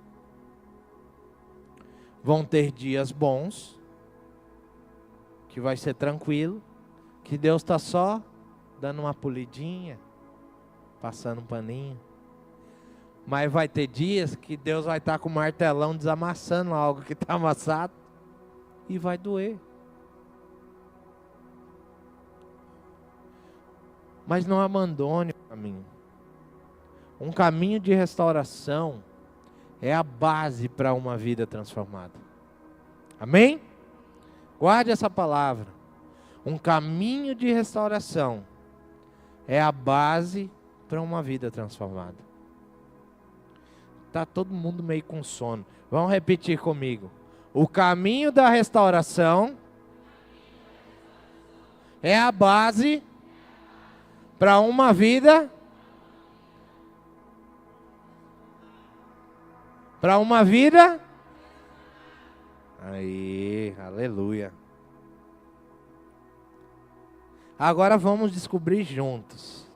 Vão ter dias bons, que vai ser tranquilo, que Deus está só dando uma polidinha, passando um paninho. Mas vai ter dias que Deus vai estar com o martelão desamassando algo que está amassado e vai doer. Mas não abandone o caminho. Um caminho de restauração é a base para uma vida transformada. Amém? Guarde essa palavra. Um caminho de restauração é a base para uma vida transformada. Está todo mundo meio com sono. Vamos repetir comigo. O caminho da restauração é a base para uma vida aí, aleluia. Agora vamos descobrir juntos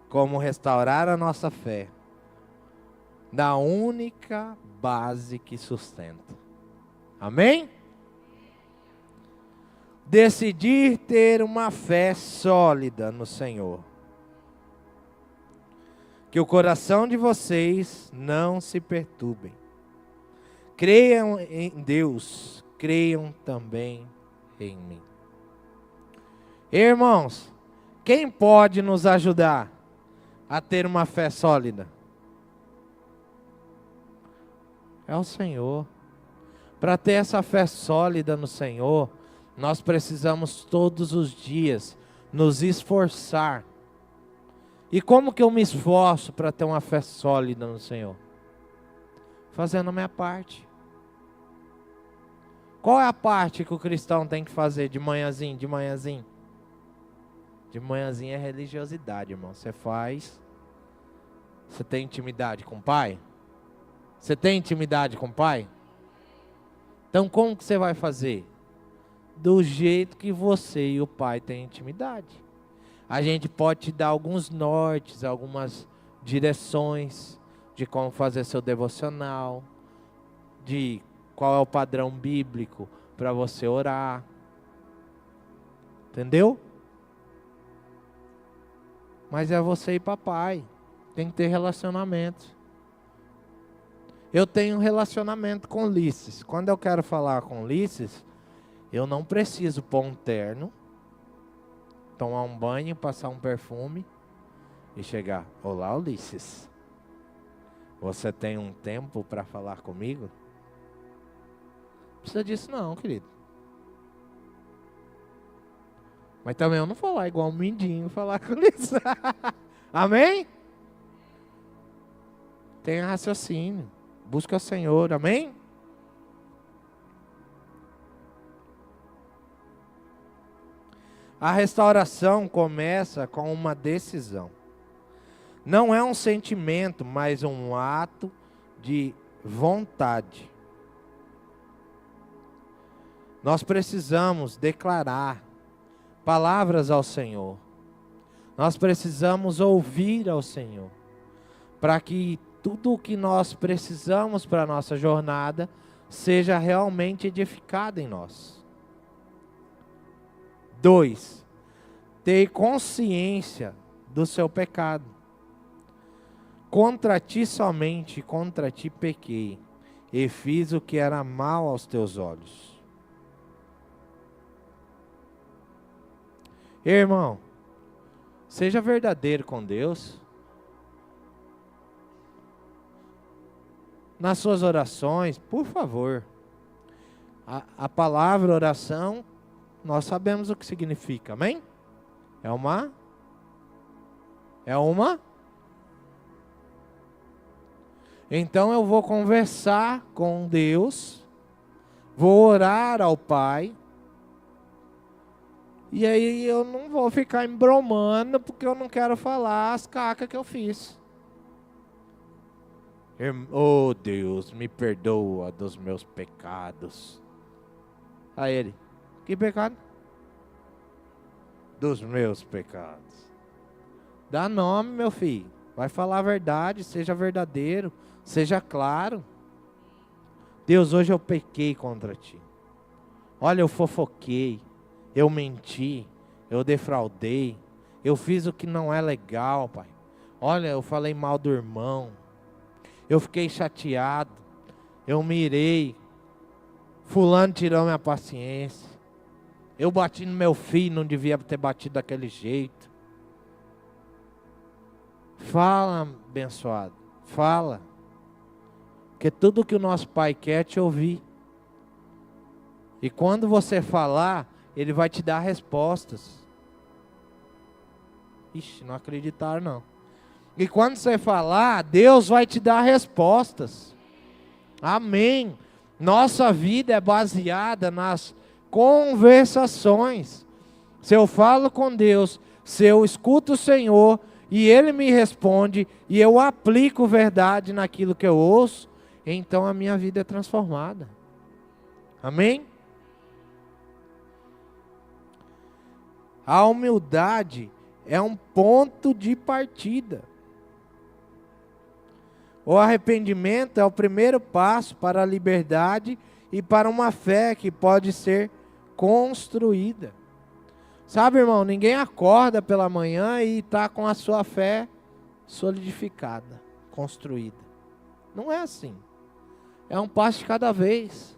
como restaurar a nossa fé da única base que sustenta. Amém? Decidir ter uma fé sólida no Senhor. Que o coração de vocês não se perturbem. Creiam em Deus, creiam também em mim. Irmãos, quem pode nos ajudar a ter uma fé sólida? É o Senhor. Para ter essa fé sólida no Senhor, nós precisamos todos os dias nos esforçar. E como que eu me esforço para ter uma fé sólida no Senhor? Fazendo a minha parte. Qual é a parte que o cristão tem que fazer de manhãzinho, de manhãzinho? De manhãzinho é religiosidade, irmão. Você faz. Você tem intimidade com o Pai? Você tem intimidade com o Pai? Então como que você vai fazer? Do jeito que você e o Pai têm intimidade. A gente pode te dar alguns nortes, algumas direções de como fazer seu devocional, de qual é o padrão bíblico para você orar. Entendeu? Mas é você e papai. Tem que ter relacionamento. Eu tenho um relacionamento com Ulisses. Quando eu quero falar com Ulisses, eu não preciso pôr um terno, tomar um banho, passar um perfume e chegar. Olá, Ulisses. Você tem um tempo para falar comigo? Não precisa disso não, querido. Mas também eu não vou lá igual um mindinho falar com Ulisses. Amém? Tenha raciocínio. Busca o Senhor. Amém? A restauração começa com uma decisão. Não é um sentimento, mas um ato de vontade. Nós precisamos declarar palavras ao Senhor. Nós precisamos ouvir ao Senhor. Para que tudo o que nós precisamos para a nossa jornada seja realmente edificado em nós. 2. Ter consciência do seu pecado. Contra ti somente, contra ti pequei, e fiz o que era mal aos teus olhos. Irmão, seja verdadeiro com Deus. Nas suas orações, por favor. A palavra oração, nós sabemos o que significa, amém? É uma? Então eu vou conversar com Deus, vou orar ao Pai, e aí eu não vou ficar embromando porque eu não quero falar as cacas que eu fiz. Oh Deus, me perdoa dos meus pecados. Aí ele, que pecado? Dos meus pecados. Dá nome, meu filho. Vai falar a verdade, seja verdadeiro, seja claro. Deus, hoje eu pequei contra ti. Olha, eu fofoquei, eu menti, eu defraudei, eu fiz o que não é legal, Pai. Olha, eu falei mal do irmão, eu fiquei chateado, eu mirei, fulano tirou minha paciência, eu bati no meu filho, não devia ter batido daquele jeito. Fala, abençoado, fala, porque tudo que o nosso Pai quer é te ouvir. E quando você falar, Ele vai te dar respostas. Ixi, não acreditaram não. E quando você falar, Deus vai te dar respostas. Amém. Nossa vida é baseada nas conversações. Se eu falo com Deus, se eu escuto o Senhor e Ele me responde e eu aplico verdade naquilo que eu ouço, então a minha vida é transformada. Amém? A humildade é um ponto de partida. O arrependimento é o primeiro passo para a liberdade e para uma fé que pode ser construída. Sabe, irmão, ninguém acorda pela manhã e está com a sua fé solidificada, construída. Não é assim. É um passo de cada vez.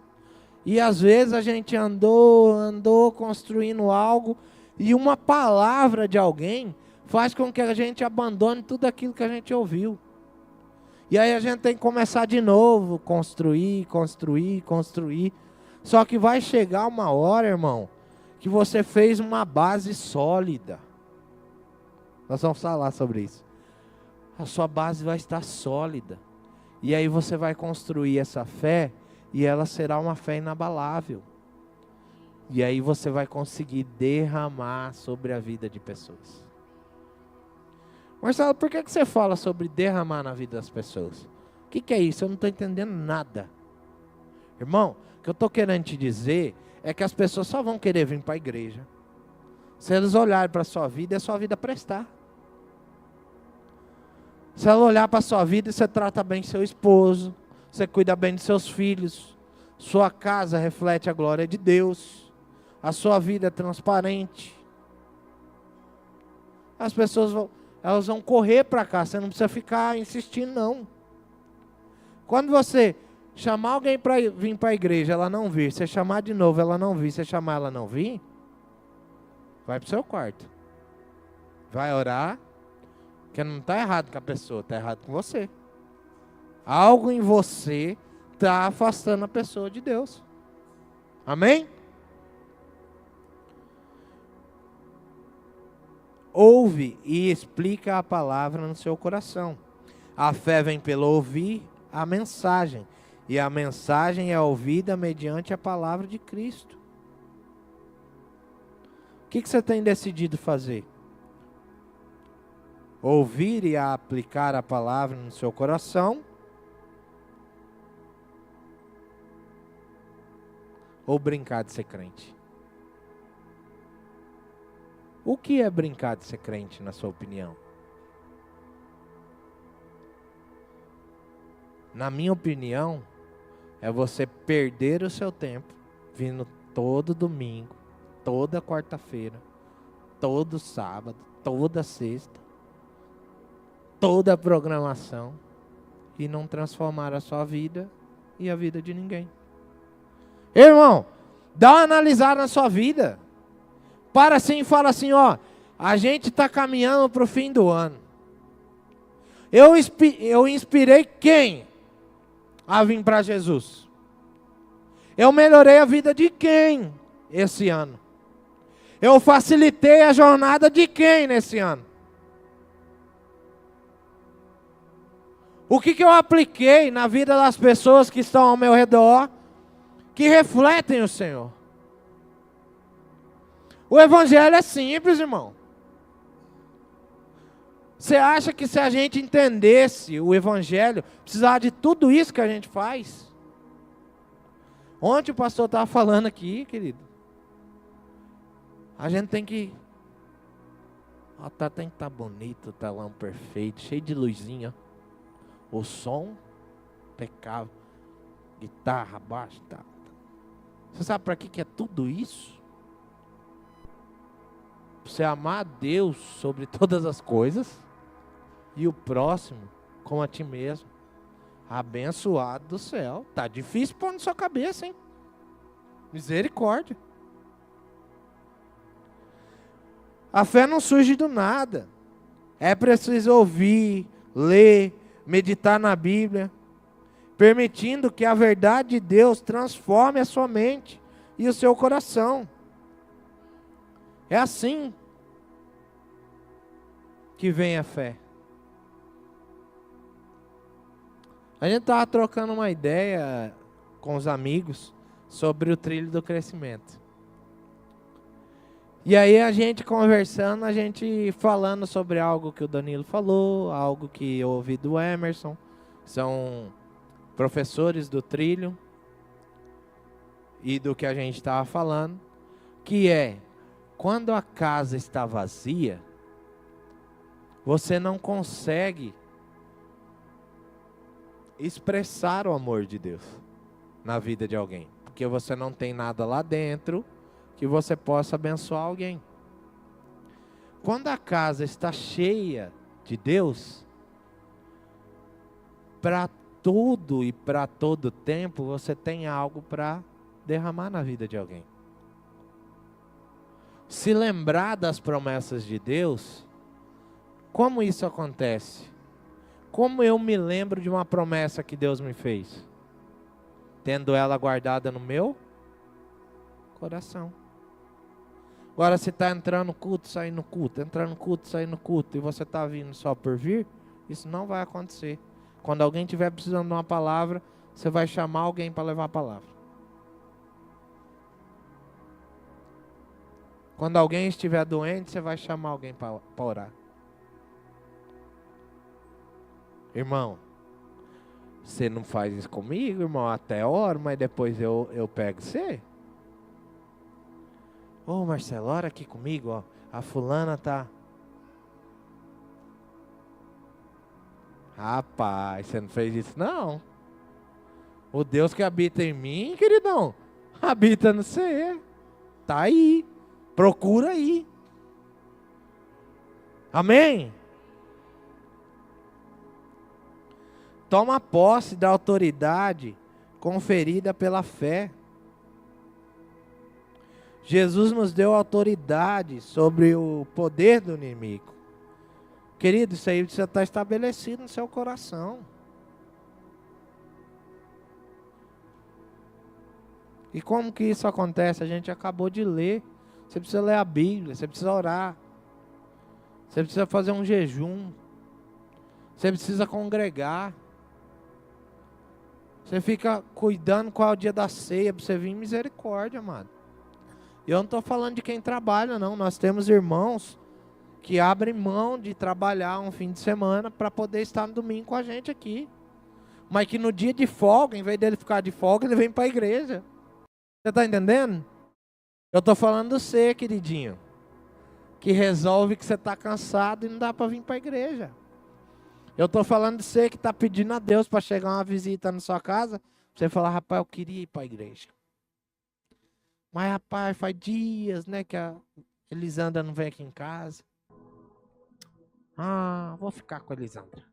E às vezes a gente andou construindo algo e uma palavra de alguém faz com que a gente abandone tudo aquilo que a gente ouviu. E aí a gente tem que começar de novo, construir. Só que vai chegar uma hora, irmão, que você fez uma base sólida. Nós vamos falar sobre isso. A sua base vai estar sólida. E aí você vai construir essa fé e ela será uma fé inabalável. E aí você vai conseguir derramar sobre a vida de pessoas. Marcelo, por que você fala sobre derramar na vida das pessoas? O que é isso? Eu não estou entendendo nada. Irmão, o que eu estou querendo te dizer é que as pessoas só vão querer vir para a igreja se eles olharem para a sua vida e a sua vida prestar. Se ela olhar para a sua vida e você trata bem seu esposo, você cuida bem de seus filhos, sua casa reflete a glória de Deus, a sua vida é transparente. As pessoas elas vão correr para cá, você não precisa ficar insistindo não. Quando você chamar alguém para vir para a igreja, ela não vir, você chamar de novo, ela não vir, você chamar ela não vir, vai para o seu quarto. Vai orar, porque não está errado com a pessoa, está errado com você. Algo em você está afastando a pessoa de Deus. Amém? Ouve e explica a palavra no seu coração. A fé vem pelo ouvir a mensagem. E a mensagem é ouvida mediante a palavra de Cristo. O que você tem decidido fazer? Ouvir e aplicar a palavra no seu coração? Ou brincar de ser crente? O que é brincar de ser crente, na sua opinião? Na minha opinião, é você perder o seu tempo vindo todo domingo, toda quarta-feira, todo sábado, toda sexta, toda a programação e não transformar a sua vida e a vida de ninguém. Irmão, dá uma analisada na sua vida. Para assim e fala assim, ó, a gente está caminhando para o fim do ano. Eu inspirei quem a vir para Jesus? Eu melhorei a vida de quem esse ano? Eu facilitei a jornada de quem nesse ano? O que eu apliquei na vida das pessoas que estão ao meu redor, que refletem o Senhor? O Evangelho é simples, irmão. Você acha que se a gente entendesse o Evangelho, precisava de tudo isso que a gente faz? Ontem o pastor estava falando aqui, querido. A gente tem que... tem que estar bonito, o telão perfeito, cheio de luzinha. O som, impecável. Guitarra, baixo, tá. Você sabe para que é tudo isso? Para você amar a Deus sobre todas as coisas e o próximo como a ti mesmo. Abençoado do céu. Tá difícil pôr na sua cabeça, hein? Misericórdia. A fé não surge do nada. É preciso ouvir, ler, meditar na Bíblia, permitindo que a verdade de Deus transforme a sua mente e o seu coração. É assim que vem a fé. A gente estava trocando uma ideia com os amigos sobre o trilho do crescimento. E aí a gente conversando, a gente falando sobre algo que o Danilo falou, algo que eu ouvi do Emerson, são professores do trilho, e do que a gente estava falando, que é, quando a casa está vazia, você não consegue expressar o amor de Deus na vida de alguém, porque você não tem nada lá dentro que você possa abençoar alguém. Quando a casa está cheia de Deus, para tudo e para todo tempo, você tem algo para derramar na vida de alguém. Se lembrar das promessas de Deus, como isso acontece? Como eu me lembro de uma promessa que Deus me fez? Tendo ela guardada no meu coração. Agora, se está entrando no culto, saindo no culto, entrando no culto, saindo no culto, e você está vindo só por vir, isso não vai acontecer. Quando alguém estiver precisando de uma palavra, você vai chamar alguém para levar a palavra. Quando alguém estiver doente, você vai chamar alguém para orar. Irmão, você não faz isso comigo, irmão, até oro, mas depois eu pego você. Ô Marcelo, ora aqui comigo, ó. A fulana tá... Rapaz, você não fez isso não. O Deus que habita em mim, queridão, habita no você. Tá aí. Procura aí. Amém? Toma posse da autoridade conferida pela fé. Jesus nos deu autoridade sobre o poder do inimigo. Querido, isso aí precisa estar estabelecido no seu coração. E como que isso acontece? A gente acabou de ler. Você precisa ler a Bíblia, você precisa orar. Você precisa fazer um jejum. Você precisa congregar. Você fica cuidando qual é o dia da ceia para você vir, misericórdia, amado. E eu não estou falando de quem trabalha, não. Nós temos irmãos que abrem mão de trabalhar um fim de semana para poder estar no domingo com a gente aqui. Mas que no dia de folga, em vez dele ficar de folga, ele vem para a igreja. Você está entendendo? Eu estou falando de você, queridinho, que resolve que você está cansado e não dá para vir para a igreja. Eu estou falando de você que está pedindo a Deus para chegar uma visita na sua casa, você falar, rapaz, eu queria ir para a igreja. Mas, rapaz, faz dias, né, que a Elisandra não vem aqui em casa. Ah, vou ficar com a Elisandra.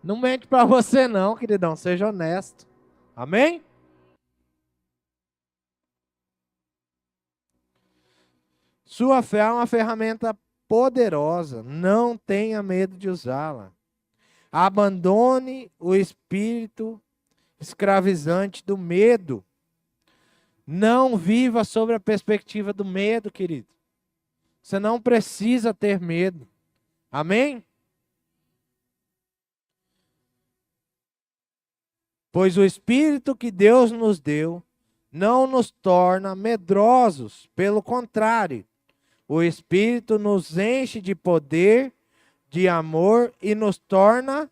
Não mente para você não, queridão, seja honesto. Amém? Sua fé é uma ferramenta poderosa, não tenha medo de usá-la. Abandone o espírito escravizante do medo. Não viva sobre a perspectiva do medo, querido. Você não precisa ter medo. Amém? Pois o Espírito que Deus nos deu não nos torna medrosos. Pelo contrário, o Espírito nos enche de poder, de amor e nos torna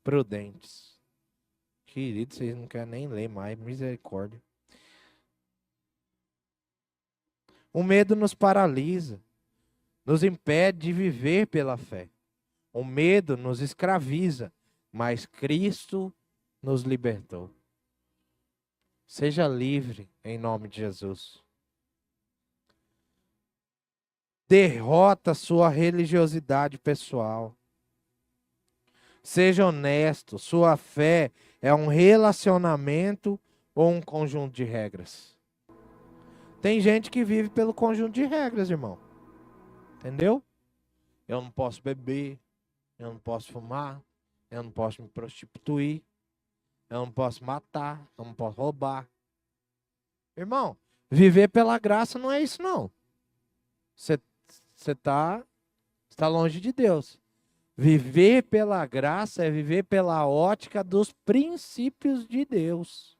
prudentes. Querido, vocês não querem nem ler mais, misericórdia. O medo nos paralisa, nos impede de viver pela fé. O medo nos escraviza, mas Cristo nos libertou. Seja livre em nome de Jesus. Derrota sua religiosidade pessoal. Seja honesto, sua fé é um relacionamento ou um conjunto de regras? Tem gente que vive pelo conjunto de regras, irmão. Entendeu? Eu não posso beber, eu não posso fumar, eu não posso me prostituir, eu não posso matar, eu não posso roubar. Irmão, viver pela graça não é isso não. Você está longe de Deus. Viver pela graça é viver pela ótica dos princípios de Deus.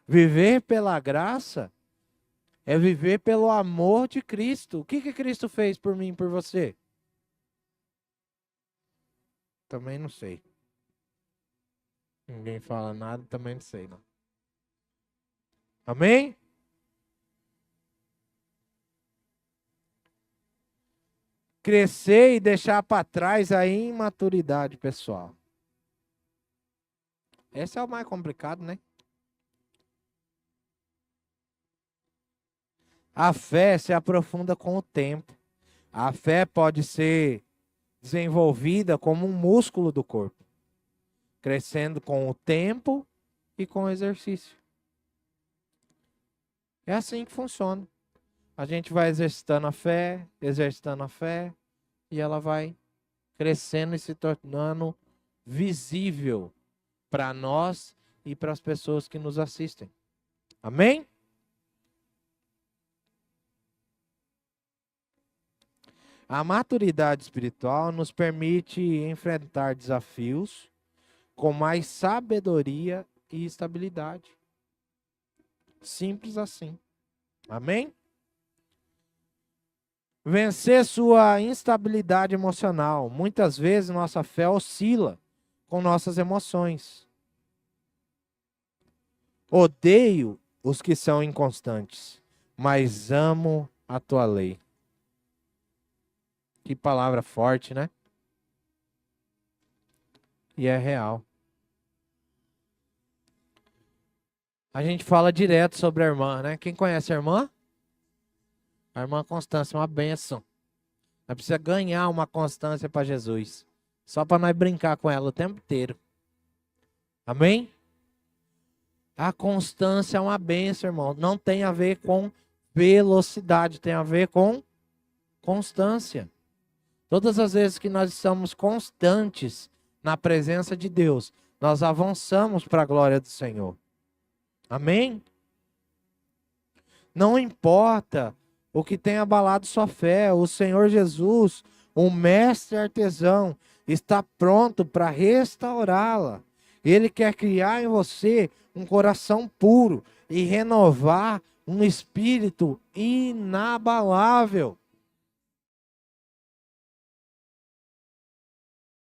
Viver pela graça é viver pelo amor de Cristo. O que Cristo fez por mim e por você? Também não sei. Ninguém fala nada, também não sei, não. Amém? Crescer e deixar para trás a imaturidade pessoal. Esse é o mais complicado, né? A fé se aprofunda com o tempo. A fé pode ser desenvolvida como um músculo do corpo, crescendo com o tempo e com o exercício. É assim que funciona. A gente vai exercitando a fé, e ela vai crescendo e se tornando visível para nós e para as pessoas que nos assistem. Amém? A maturidade espiritual nos permite enfrentar desafios com mais sabedoria e estabilidade. Simples assim. Amém? Vencer sua instabilidade emocional. Muitas vezes nossa fé oscila com nossas emoções. Odeio os que são inconstantes, mas amo a tua lei. Que palavra forte, né? E é real. A gente fala direto sobre a irmã, né? Quem conhece a irmã? A irmã Constância é uma bênção. Nós precisamos ganhar uma constância para Jesus. Só para nós brincar com ela o tempo inteiro. Amém? A constância é uma bênção, irmão. Não tem a ver com velocidade, tem a ver com constância. Todas as vezes que nós estamos constantes na presença de Deus, nós avançamos para a glória do Senhor. Amém? Não importa o que tem abalado sua fé, o Senhor Jesus, o mestre artesão, está pronto para restaurá-la. Ele quer criar em você um coração puro e renovar um espírito inabalável.